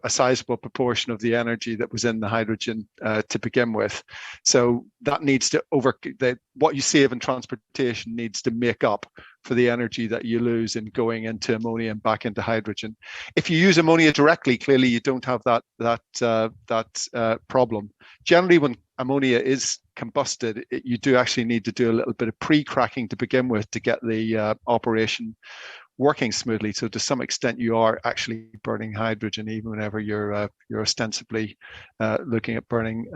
sizable proportion of the energy that was in the hydrogen to begin with. So that needs to what you save in transportation needs to make up for the energy that you lose in going into ammonia and back into hydrogen. If you use ammonia directly, clearly you don't have that problem. Generally, when ammonia is combusted, you do actually need to do a little bit of pre-cracking to begin with to get the operation working smoothly. So to some extent, you are actually burning hydrogen even whenever you're ostensibly looking at burning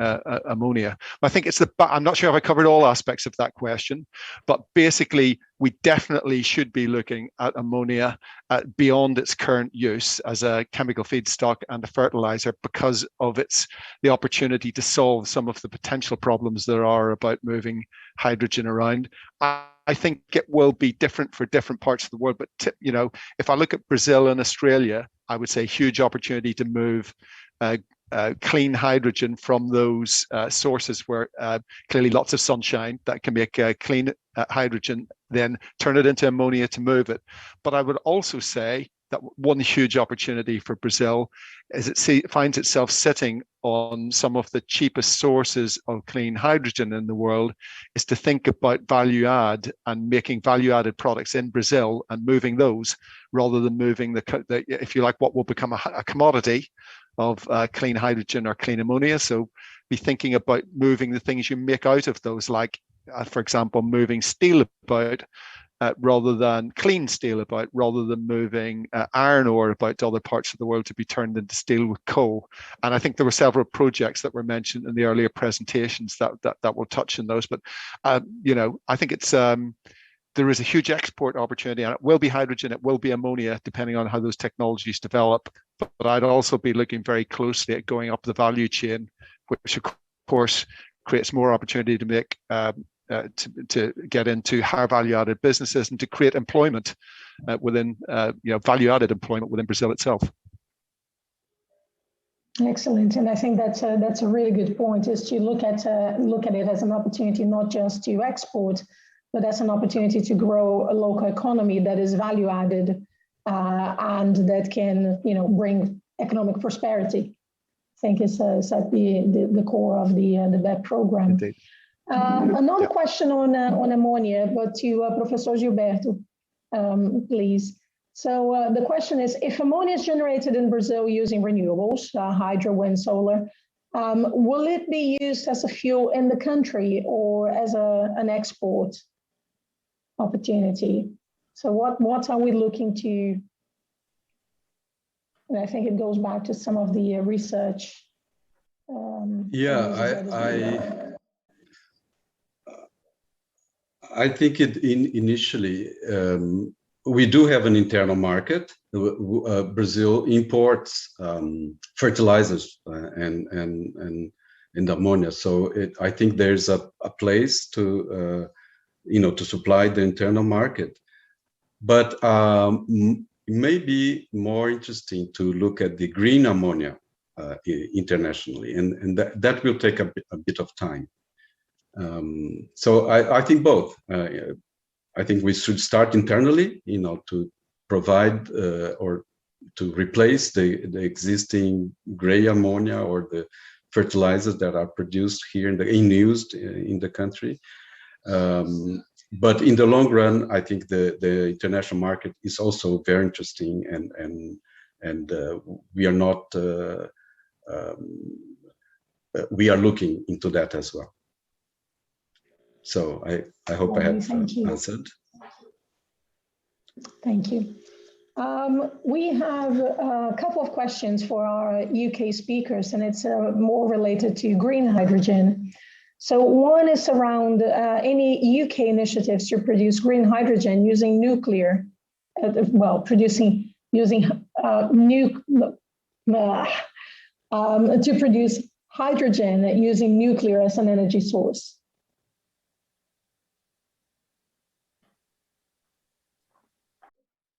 ammonia. I think I'm not sure if I covered all aspects of that question, but basically we definitely should be looking at ammonia beyond its current use as a chemical feedstock and a fertilizer because of the opportunity to solve some of the potential problems there are about moving hydrogen around. I think it will be different for different parts of the world, but if I look at Brazil and Australia, I would say huge opportunity to move clean hydrogen from those sources where clearly lots of sunshine that can make clean hydrogen, then turn it into ammonia to move it. But I would also say that one huge opportunity for Brazil is it finds itself sitting on some of the cheapest sources of clean hydrogen in the world, is to think about value add and making value added products in Brazil and moving those rather than moving the if you like, what will become a commodity of clean hydrogen or clean ammonia. So be thinking about moving the things you make out of those, like, for example, moving steel about rather than clean steel about, rather than moving iron ore about to other parts of the world to be turned into steel with coal. And I think there were several projects that were mentioned in the earlier presentations that will touch on those. But I think it's there is a huge export opportunity, and it will be hydrogen, it will be ammonia, depending on how those technologies develop. But I'd also be looking very closely at going up the value chain, which of course creates more opportunity to make to get into higher value-added businesses and to create employment within value-added employment within Brazil itself. Excellent, and I think that's a really good point, is to look at it as an opportunity not just to export, but as an opportunity to grow a local economy that is value-added and that can bring economic prosperity. I think is at the core of the BEP program. Indeed. Another question on ammonia, but to Professor Gilberto, please. So the question is, if ammonia is generated in Brazil using renewables, hydro, wind, solar, will it be used as a fuel in the country or as an export opportunity? So what are we looking to? And I think it goes back to some of the research. I think initially we do have an internal market. Brazil imports fertilizers and ammonia, so I think there's a place to to supply the internal market. But it may be more interesting to look at the green ammonia internationally, and that will take a bit of time. So I think both. I think we should start internally, to provide or to replace the existing gray ammonia or the fertilizers that are produced here and used in the country. But in the long run, I think the international market is also very interesting, and we are not we are looking into that as well. So I hope I have answered. Thank you. We have a couple of questions for our UK speakers, and it's more related to green hydrogen. So one is around any UK initiatives to produce green hydrogen using nuclear, to produce hydrogen using nuclear as an energy source.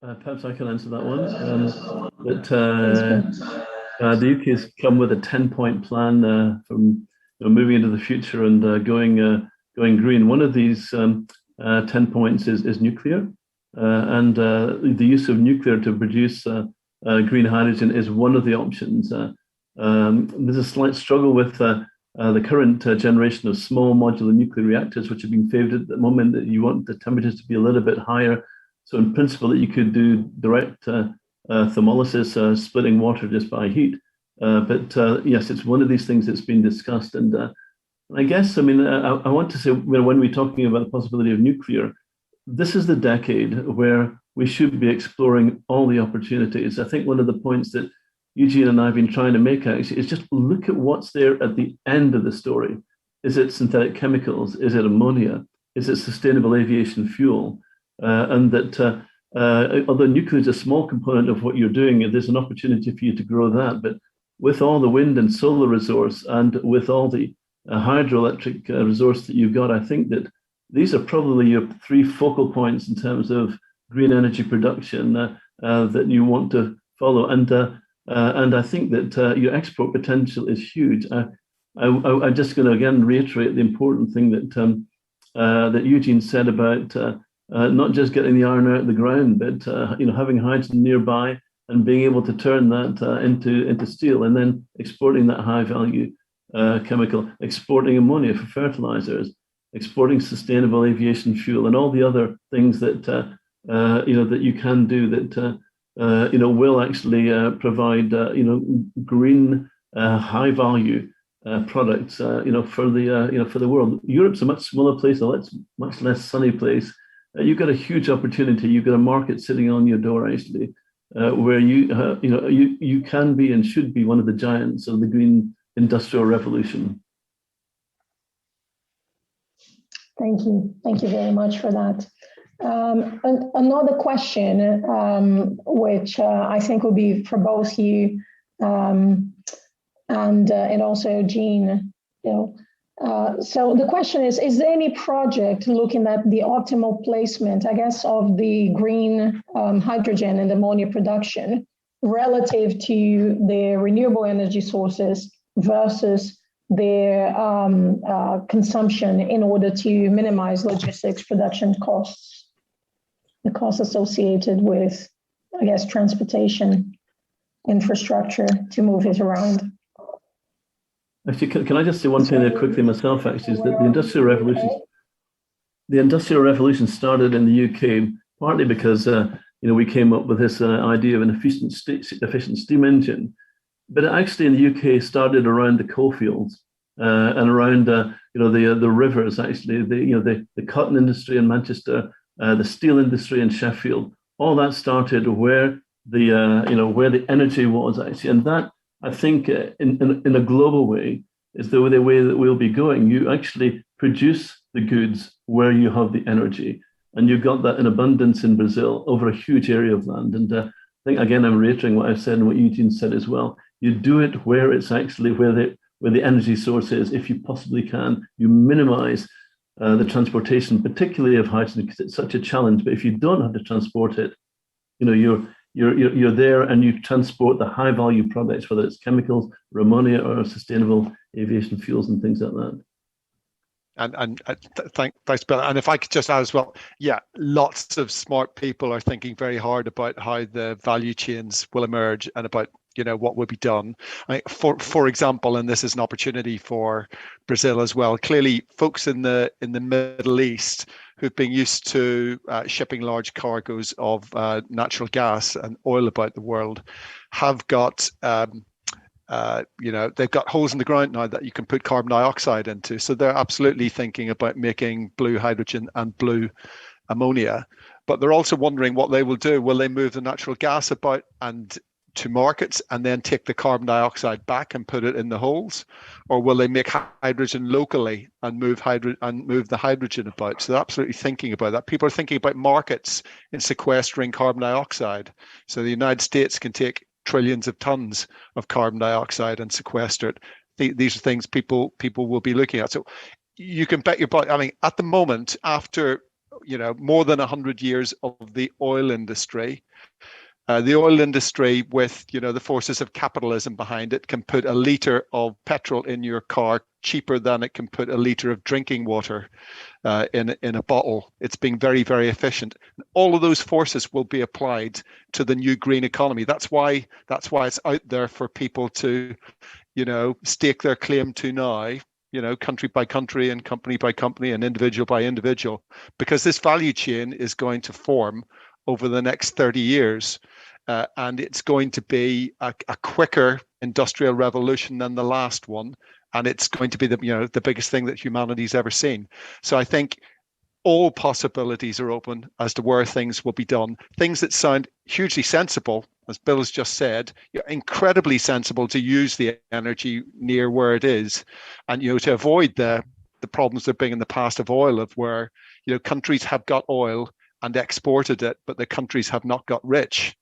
Perhaps I can answer that one. The UK has come with a 10-point plan from moving into the future and going green. One of these 10 points is nuclear, and the use of nuclear to produce green hydrogen is one of the options. There's a slight struggle with the current generation of small modular nuclear reactors, which are being favoured at the moment. That you want the temperatures to be a little bit higher. So in principle, that you could do direct thermolysis, splitting water just by heat. But yes, it's one of these things that's been discussed. And I guess, I mean, I want to say, when we're talking about the possibility of nuclear, this is the decade where we should be exploring all the opportunities. I think one of the points that Eugene and I have been trying to make actually is just look at what's there at the end of the story. Is it synthetic chemicals? Is it ammonia? Is it sustainable aviation fuel? And that although nuclear is a small component of what you're doing, there's an opportunity for you to grow that. But with all the wind and solar resource and with all the hydroelectric resource that you've got, I think that these are probably your three focal points in terms of green energy production that you want to follow. And I think that your export potential is huge. I'm just going to again reiterate the important thing that that Eugene said about not just getting the iron out of the ground, but having hydrogen nearby and being able to turn that into steel, and then exporting that high value chemical, exporting ammonia for fertilizers, exporting sustainable aviation fuel, and all the other things that that you can do that will actually provide green high value products for the world. Europe's a much smaller place, a much less sunny place. You've got a huge opportunity. You've got a market sitting on your door, actually, where you can be and should be one of the giants of the green industrial revolution. Thank you very much for that. Another question, which I think will be for both you and also Jean. So the question is there any project looking at the optimal placement, I guess, of the green hydrogen and ammonia production relative to their renewable energy sources versus their consumption in order to minimize logistics production costs, the costs associated with, I guess, transportation infrastructure to move it around? Actually, can I just say one thing there quickly myself, actually, is that the Industrial Revolution started in the UK partly because, we came up with this idea of an efficient steam engine, but actually in the UK started around the coalfields and around, the rivers, actually, the cotton industry in Manchester, the steel industry in Sheffield, all that started where the energy was actually, and that, I think in a global way is the way that we'll be going. You actually produce the goods where you have the energy, and you've got that in abundance in Brazil over a huge area of land. And I think, again, I'm reiterating what I've said and what Eugene said as well. You do it where it's actually where the energy source is, if you possibly can. You minimize the transportation, particularly of hydrogen, because it's such a challenge. But if you don't have to transport it, you're there and you transport the high value products, whether it's chemicals, or ammonia, or sustainable aviation fuels and things like that. And thanks, Bill. And if I could just add as well, yeah, lots of smart people are thinking very hard about how the value chains will emerge and about what will be done. For example, and this is an opportunity for Brazil as well. Clearly, folks in the Middle East who've been used to shipping large cargoes of natural gas and oil about the world have got they've got holes in the ground now that you can put carbon dioxide into. So they're absolutely thinking about making blue hydrogen and blue ammonia. but they're also wondering what they will do. Will they move the natural gas about and to markets and then take the carbon dioxide back and put it in the holes, or will they make hydrogen locally and move the hydrogen about? So they're absolutely thinking about that. People are thinking about markets in sequestering carbon dioxide. So the United States can take trillions of tons of carbon dioxide and sequester it. These are things people will be looking at. So you can bet your butt. I mean, at the moment, after more than 100 years of the oil industry, with the forces of capitalism behind it can put a litre of petrol in your car cheaper than it can put a litre of drinking water in a bottle. It's being very, very efficient. All of those forces will be applied to the new green economy. That's why it's out there for people to stake their claim to now, country by country and company by company and individual by individual, because this value chain is going to form over the next 30 years. And it's going to be a quicker industrial revolution than the last one. And it's going to be the biggest thing that humanity's ever seen. So I think all possibilities are open as to where things will be done. Things that sound hugely sensible, as Bill has just said, incredibly sensible to use the energy near where it is, and to avoid the problems there being in the past of oil, of where countries have got oil and exported it, but the countries have not got rich.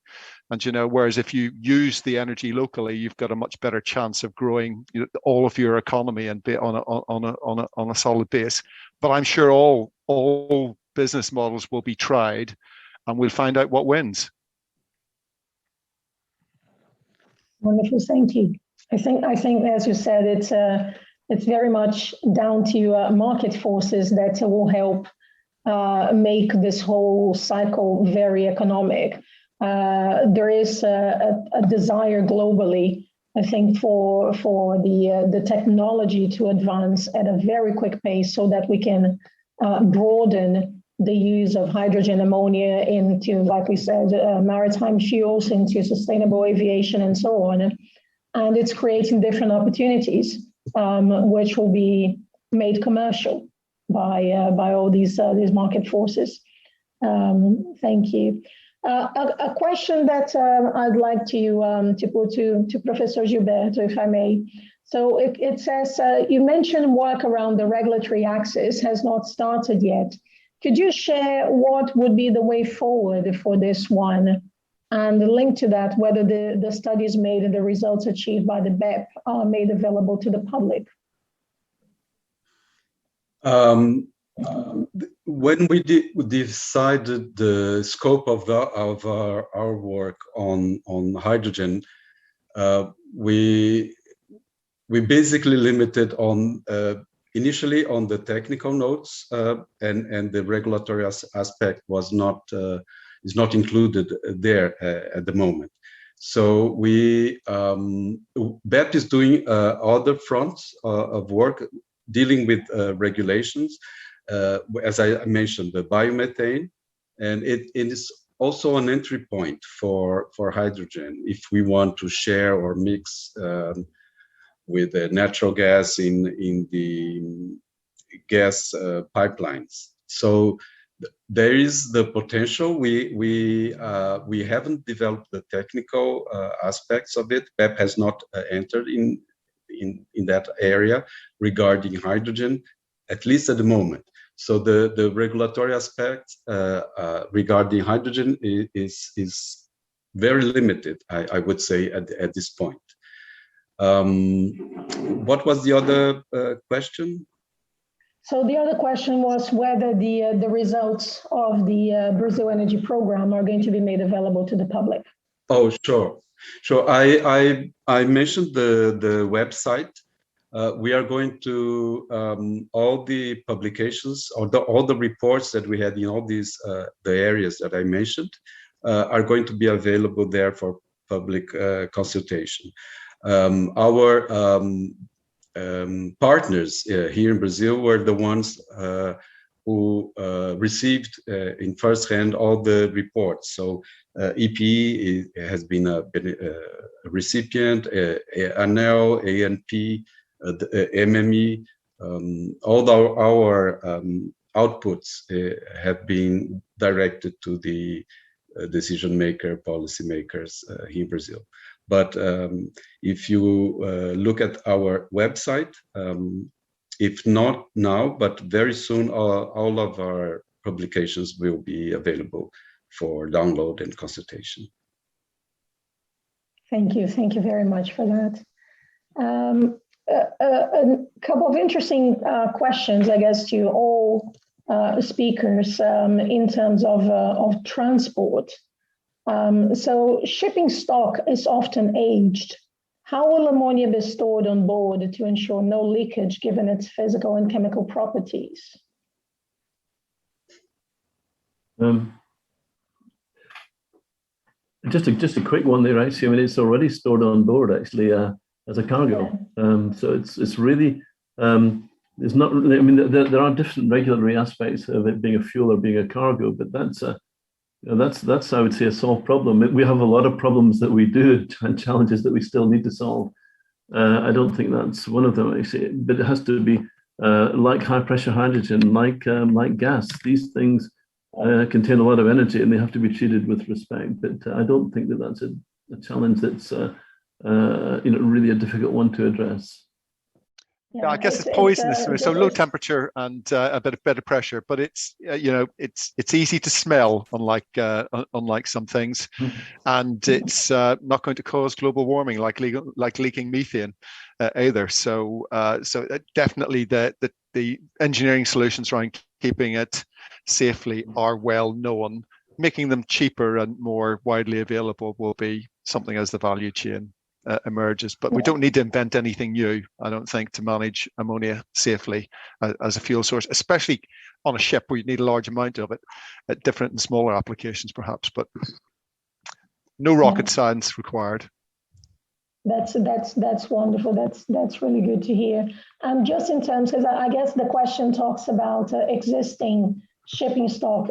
And whereas if you use the energy locally, you've got a much better chance of growing all of your economy and be on a solid base. But I'm sure all business models will be tried, and we'll find out what wins. Wonderful, thank you. I think as you said, it's very much down to market forces that will help make this whole cycle very economic. There is a desire globally, I think, for the technology to advance at a very quick pace so that we can broaden the use of hydrogen, ammonia into, like we said, maritime fuels, into sustainable aviation and so on. And it's creating different opportunities, which will be made commercial by all these market forces. Thank you. A question that I'd like to put to Professor Gilberto, if I may. So it says, you mentioned work around the regulatory axis has not started yet. Could you share what would be the way forward for this one? And link to that, whether the studies made and the results achieved by the BEP are made available to the public? When we decided the scope of our work on hydrogen, we basically limited on initially on the technical notes, and the regulatory aspect was not is not included there at the moment. So BEP is doing other fronts of work dealing with regulations. As I mentioned, the biomethane, and it is also an entry point for hydrogen if we want to share or mix with natural gas in the gas pipelines. So there is the potential. We haven't developed the technical aspects of it. BEP has not entered in that area regarding hydrogen, at least at the moment. So the regulatory aspect regarding hydrogen is very limited, I would say, at this point. What was the other question? So the other question was whether the results of the Brazil Energy Program are going to be made available to the public. Oh, sure. I mentioned the website. We are going to all the publications or all the reports that we had in all these the areas that I mentioned are going to be available there for public consultation. Our partners here in Brazil were the ones who received in first hand all the reports. So EPE has been a recipient, ANEL, ANP, the MME, all outputs have been directed to the decision maker, policy makers here in Brazil. But if you look at our website, if not now, but very soon, all of our publications will be available for download and consultation. Thank you very much for that. A couple of interesting questions, I guess, to all speakers in terms of transport. So shipping stock is often aged. How will ammonia be stored on board to ensure no leakage given its physical and chemical properties? Just a quick one there, actually. I mean, it's already stored on board, actually, as a cargo. So it's really, it's not really, I mean, there are different regulatory aspects of it being a fuel or being a cargo, but that's I would say, a solved problem. We have a lot of problems that we do and challenges that we still need to solve. I don't think that's one of them, actually, but it has to be like high pressure hydrogen, like gas. These things contain a lot of energy and they have to be treated with respect. But I don't think that that's a challenge that's really a difficult one to address. Yeah, I guess it's poisonous. So low temperature and a bit of better pressure, but it's it's easy to smell, unlike some things, and it's not going to cause global warming like leaking methane either. So definitely the engineering solutions around keeping it safely are well known. Making them cheaper and more widely available will be something as the value chain emerges, but we don't need to invent anything new, I don't think, to manage ammonia safely as a fuel source, especially on a ship where you need a large amount of it at different and smaller applications perhaps, but no rocket science required. That's wonderful. That's really good to hear. Just in terms, because I guess the question talks about existing shipping stock,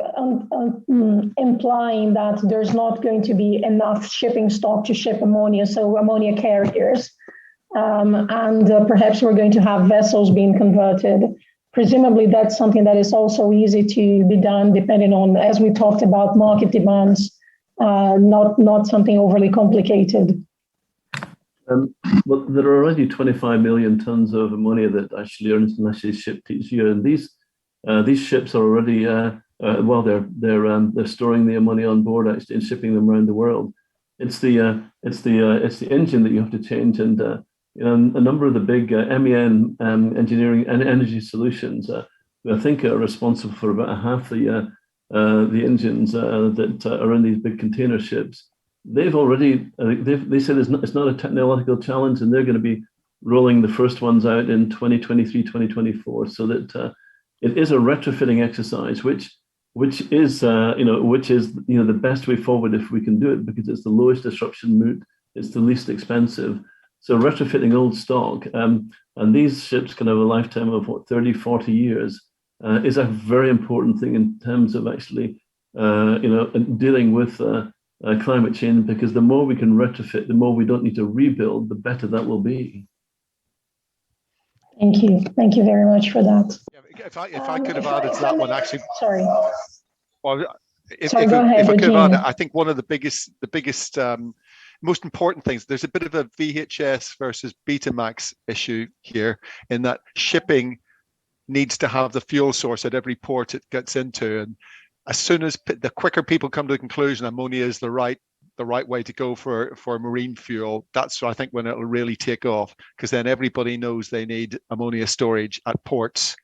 implying that there's not going to be enough shipping stock to ship ammonia, so ammonia carriers, and perhaps we're going to have vessels being converted. Presumably that's something that is also easy to be done depending on, as we talked about, market demands, not something overly complicated. Well, there are already 25 million tons of ammonia that actually are internationally shipped each year, and these ships are already they're storing the ammonia on board actually and shipping them around the world. It's the engine that you have to change, and a number of the big MEN engineering and energy solutions I think are responsible for about half the engines that are in these big container ships. They've already they said it's not a technological challenge, and they're going to be rolling the first ones out in 2023, 2024, so that it is a retrofitting exercise, which is the best way forward if we can do it, because it's the lowest disruption route, it's the least expensive. So retrofitting old stock, and these ships can have a lifetime of 30, 40 years, is a very important thing in terms of actually dealing with climate change, because the more we can retrofit, the more we don't need to rebuild, the better that will be. Thank you very much for that. Yeah, if I could have added to that one, actually. Sorry. Well, go ahead, if I could have added, I think one of the biggest, most important things, there's a bit of a VHS versus Betamax issue here, in that shipping needs to have the fuel source at every port it gets into, and as soon as the quicker people come to the conclusion ammonia is the right way to go for marine fuel, that's, I think, when it'll really take off, because then everybody knows they need ammonia storage at ports,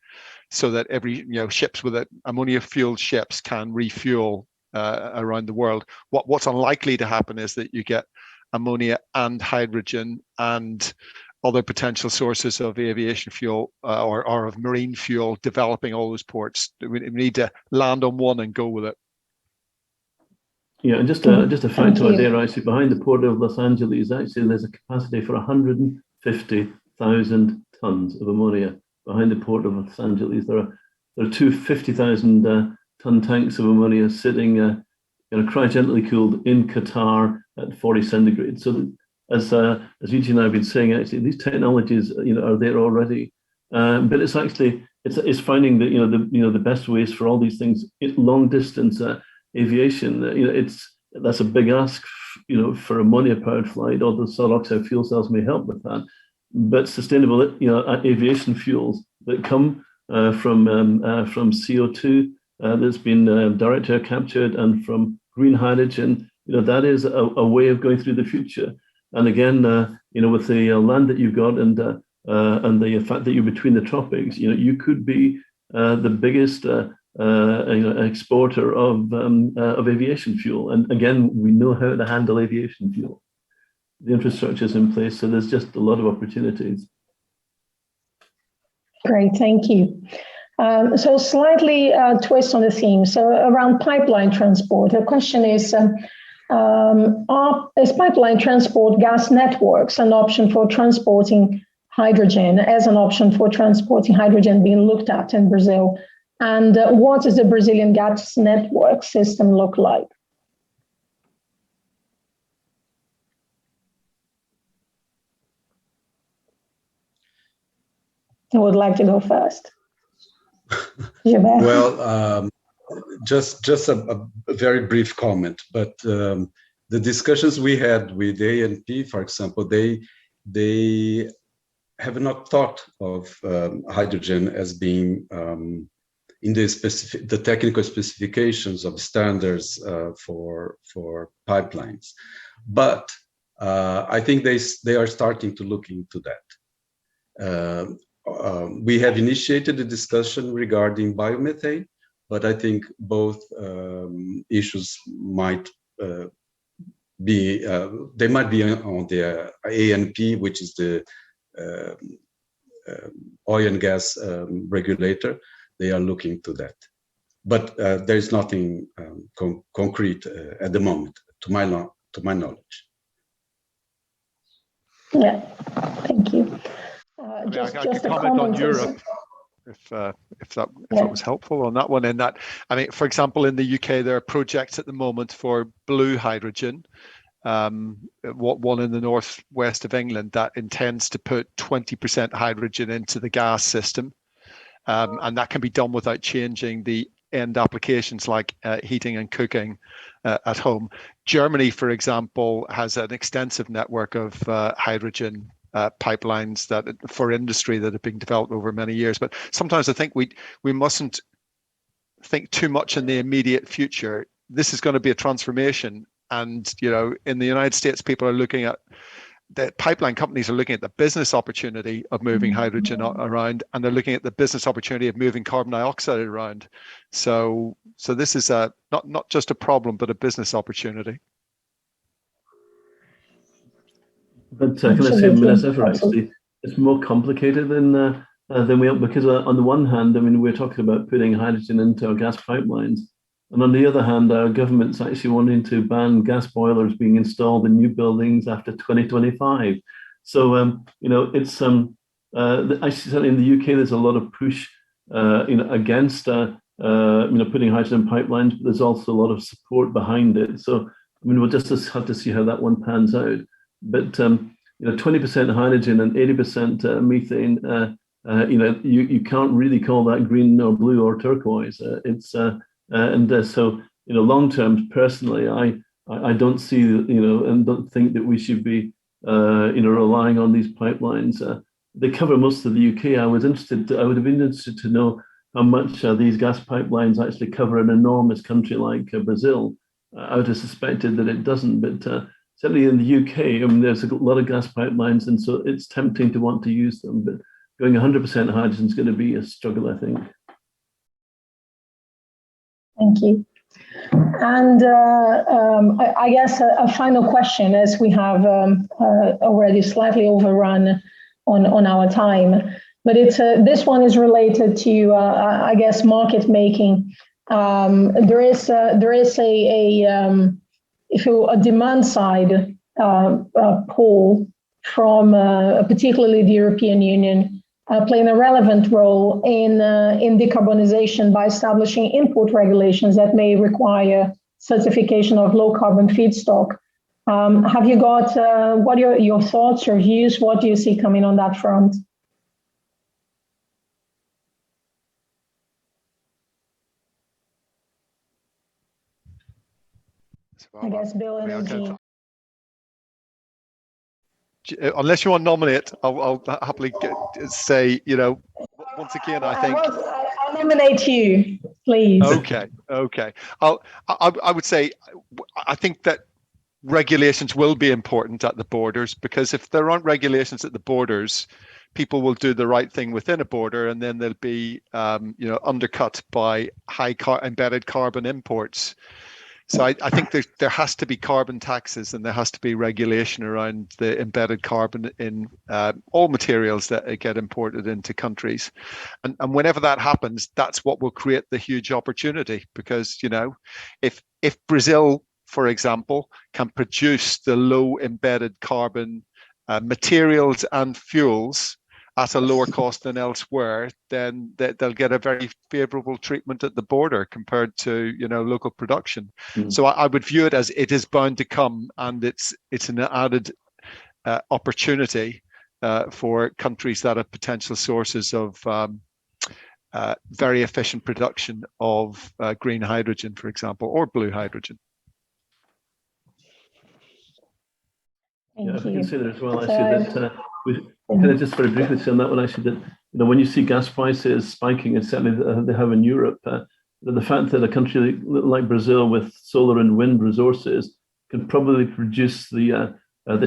so that every ships with ammonia fueled ships can refuel around the world. What's unlikely to happen is that you get ammonia and hydrogen and other potential sources of aviation fuel or of marine fuel developing all those ports. We need to land on one and go with it. Yeah, and just a factoid there, actually, behind the port of Los Angeles, actually, there's a capacity for 150,000 tons of ammonia behind the port of Los Angeles. There are two 50,000 ton tanks of ammonia sitting cryogenically cooled in Qatar at 40 centigrade. So as Eugene and I have been saying, actually, these technologies are there already, but it's actually it's finding that the best ways for all these things. Long distance aviation, that's a big ask, for ammonia powered flight. Although solid oxide fuel cells may help with that, but sustainable aviation fuels that come from CO2 that's been direct air captured and from green hydrogen, that is a way of going through the future. And again, with the land that you've got and the fact that you're between the tropics, you could be the biggest exporter of aviation fuel. And again, we know how to handle aviation fuel. The infrastructure is in place, so there's just a lot of opportunities. Great, thank you. So slightly twist on the theme. So around pipeline transport, the question is pipeline transport gas networks an option for transporting hydrogen, as an option for transporting hydrogen being looked at in Brazil? And what does the Brazilian gas network system look like? Who would like to go first? Well, just a very brief comment, but the discussions we had with ANP, for example, they have not thought of hydrogen as being in the technical specifications of standards for pipelines, but I think they are starting to look into that. We have initiated a discussion regarding biomethane, but I think both issues might be they might be on the ANP, which is the oil and gas regulator. They are looking to that, but there is nothing concrete at the moment, to my knowledge. Yeah, thank you. I could comment on Europe if that was helpful on that one. In that, for example, in the UK, there are projects at the moment for blue hydrogen. One in the northwest of England that intends to put 20% hydrogen into the gas system, and that can be done without changing the end applications like heating and cooking at home. Germany, for example, has an extensive network of hydrogen pipelines that for industry that have been developed over many years. But sometimes I think we mustn't think too much in the immediate future. This is going to be a transformation, and in the United States, people are looking at the pipeline companies are looking at the business opportunity of moving hydrogen around, and they're looking at the business opportunity of moving carbon dioxide around. So this is not just a problem, but a business opportunity. But can I say, actually, it's more complicated than we, because on the one hand, we're talking about putting hydrogen into our gas pipelines, and on the other hand, our government's actually wanting to ban gas boilers being installed in new buildings after 2025. So it's actually certainly in the UK, there's a lot of push against putting hydrogen in pipelines, but there's also a lot of support behind it. So we'll just have to see how that one pans out. But 20% hydrogen and 80% methane, you can't really call that green or blue or turquoise. So long term, personally, I don't see and don't think that we should be relying on these pipelines. They cover most of the UK. I would have been interested to know how much these gas pipelines actually cover an enormous country like Brazil. I would have suspected that it doesn't, but certainly in the UK, there's a lot of gas pipelines, and so it's tempting to want to use them. But going 100% hydrogen is going to be a struggle, I think. Thank you. And I guess a final question, as we have already slightly overrun on our time, but this one is related to I guess market making. There is a demand side pull from particularly the European Union, playing a relevant role in decarbonization by establishing import regulations that may require certification of low carbon feedstock. Have you got what are your thoughts or views? What do you see coming on that front? I guess Bill and Eugene. Unless you want to nominate, I'll happily say, once again, I think I'll nominate you, please. Okay. I would say I think that regulations will be important at the borders, because if there aren't regulations at the borders, people will do the right thing within a border, and then they'll be undercut by high embedded carbon imports. So I think there has to be carbon taxes, and there has to be regulation around the embedded carbon in all materials that get imported into countries. And whenever that happens, that's what will create the huge opportunity, because, if Brazil, for example, can produce the low embedded carbon materials and fuels at a lower cost than elsewhere, then they'll get a very favorable treatment at the border compared to local production. So I would view it as it is bound to come, and it's an added opportunity for countries that have potential sources of very efficient production of green hydrogen, for example, or blue hydrogen. Yeah, if I can say that as well, actually, that can I just very briefly say on that one, actually, that when you see gas prices spiking, and certainly they have in Europe, the fact that a country like Brazil with solar and wind resources can probably produce the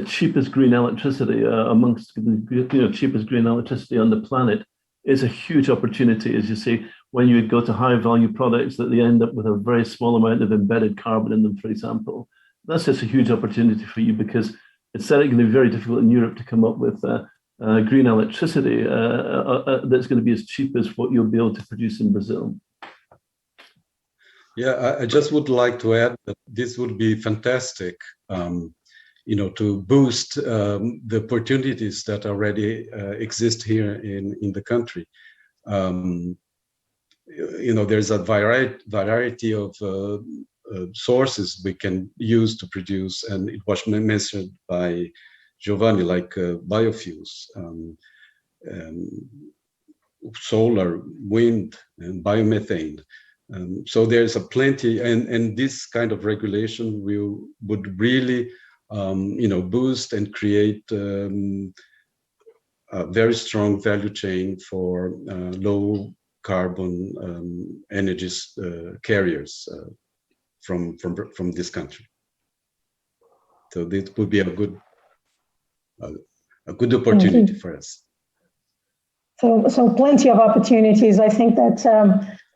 cheapest green electricity amongst the cheapest green electricity on the planet is a huge opportunity, as you see, when you go to high value products that they end up with a very small amount of embedded carbon in them, for example. That's just a huge opportunity for you, because it's certainly going to be very difficult in Europe to come up with green electricity that's going to be as cheap as what you'll be able to produce in Brazil. Yeah, I just would like to add that this would be fantastic, to boost the opportunities that already exist here in the country. There's a variety of sources we can use to produce, and it was mentioned by Giovanni, like biofuels, solar, wind, and biomethane. So there's a plenty, and this kind of regulation would really boost and create a very strong value chain for low carbon energy carriers from this country. So this would be a good opportunity for us. So plenty of opportunities. I think that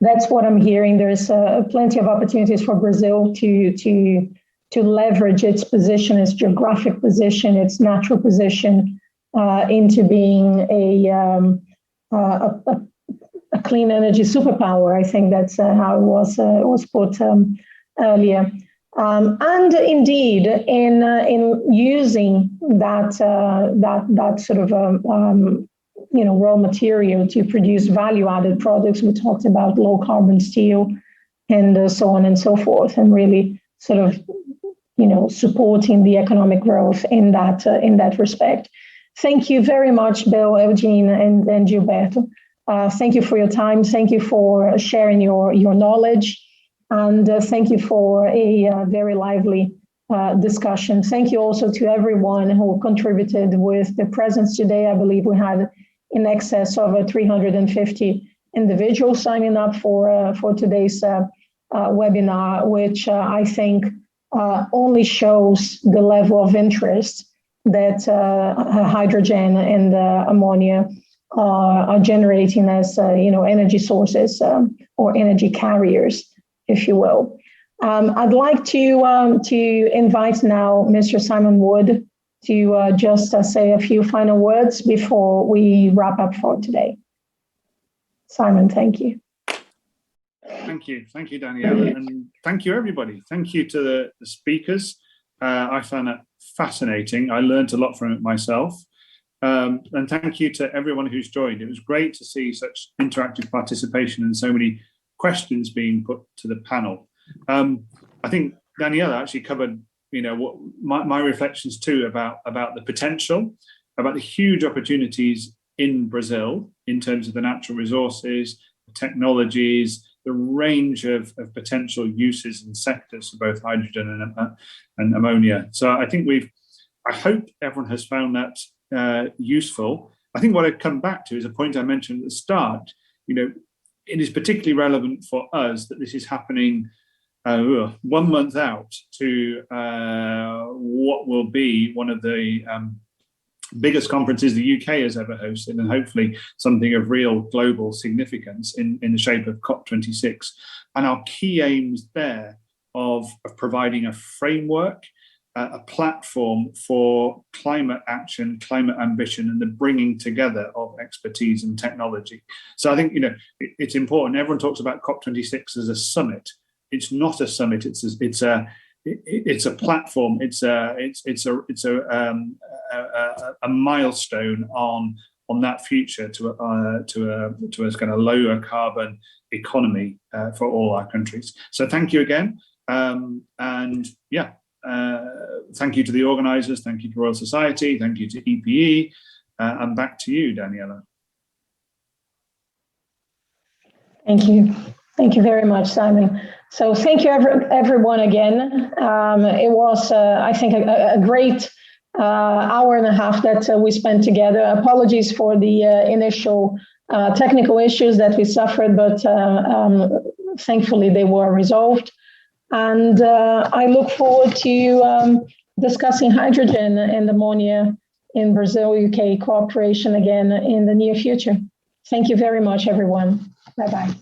that's what I'm hearing. There's plenty of opportunities for Brazil to leverage its position, its geographic position, its natural position into being a clean energy superpower. I think that's how it was put earlier. And indeed, in using that sort of raw material to produce value-added products, we talked about low carbon steel and so on and so forth, and really sort of supporting the economic growth in that respect. Thank you very much, Bill, Eugene, and Gilberto. Thank you for your time. Thank you for sharing your knowledge. And thank you for a very lively discussion. Thank you also to everyone who contributed with the presence today. I believe we had in excess of 350 individuals signing up for today's webinar, which I think only shows the level of interest that hydrogen and ammonia are generating as energy sources or energy carriers, if you will. I'd like to invite now Mr. Simon Wood to just say a few final words before we wrap up for today. Simon, thank you. Thank you, Danielle, and thank you, everybody. Thank you to the speakers. I found that fascinating. I learned a lot from it myself. And thank you to everyone who's joined. It was great to see such interactive participation and so many questions being put to the panel. I think Daniela actually covered, what my reflections too about the potential, about the huge opportunities in Brazil in terms of the natural resources, the technologies, the range of potential uses and sectors for both hydrogen and ammonia. So I think I hope everyone has found that useful. I think what I'd come back to is a point I mentioned at the start. It is particularly relevant for us that this is happening 1 month out to what will be one of the biggest conferences the UK has ever hosted, and hopefully something of real global significance in the shape of COP26. And our key aims there of providing a framework, a platform for climate action, climate ambition, and the bringing together of expertise and technology. So I think it's important. Everyone talks about COP26 as a summit. It's not a summit. It's a platform. It's a milestone on that future to a kind of lower carbon economy for all our countries. So thank you again, and yeah. Thank you to the organisers, thank you to Royal Society, thank you to EPE, and back to you, Daniela. Thank you very much, Simon. So thank you everyone again. It was, I think, a great hour and a half that we spent together. Apologies for the initial technical issues that we suffered, but thankfully they were resolved. And I look forward to discussing hydrogen and ammonia in Brazil-UK cooperation again in the near future. Thank you very much, everyone. Bye-bye.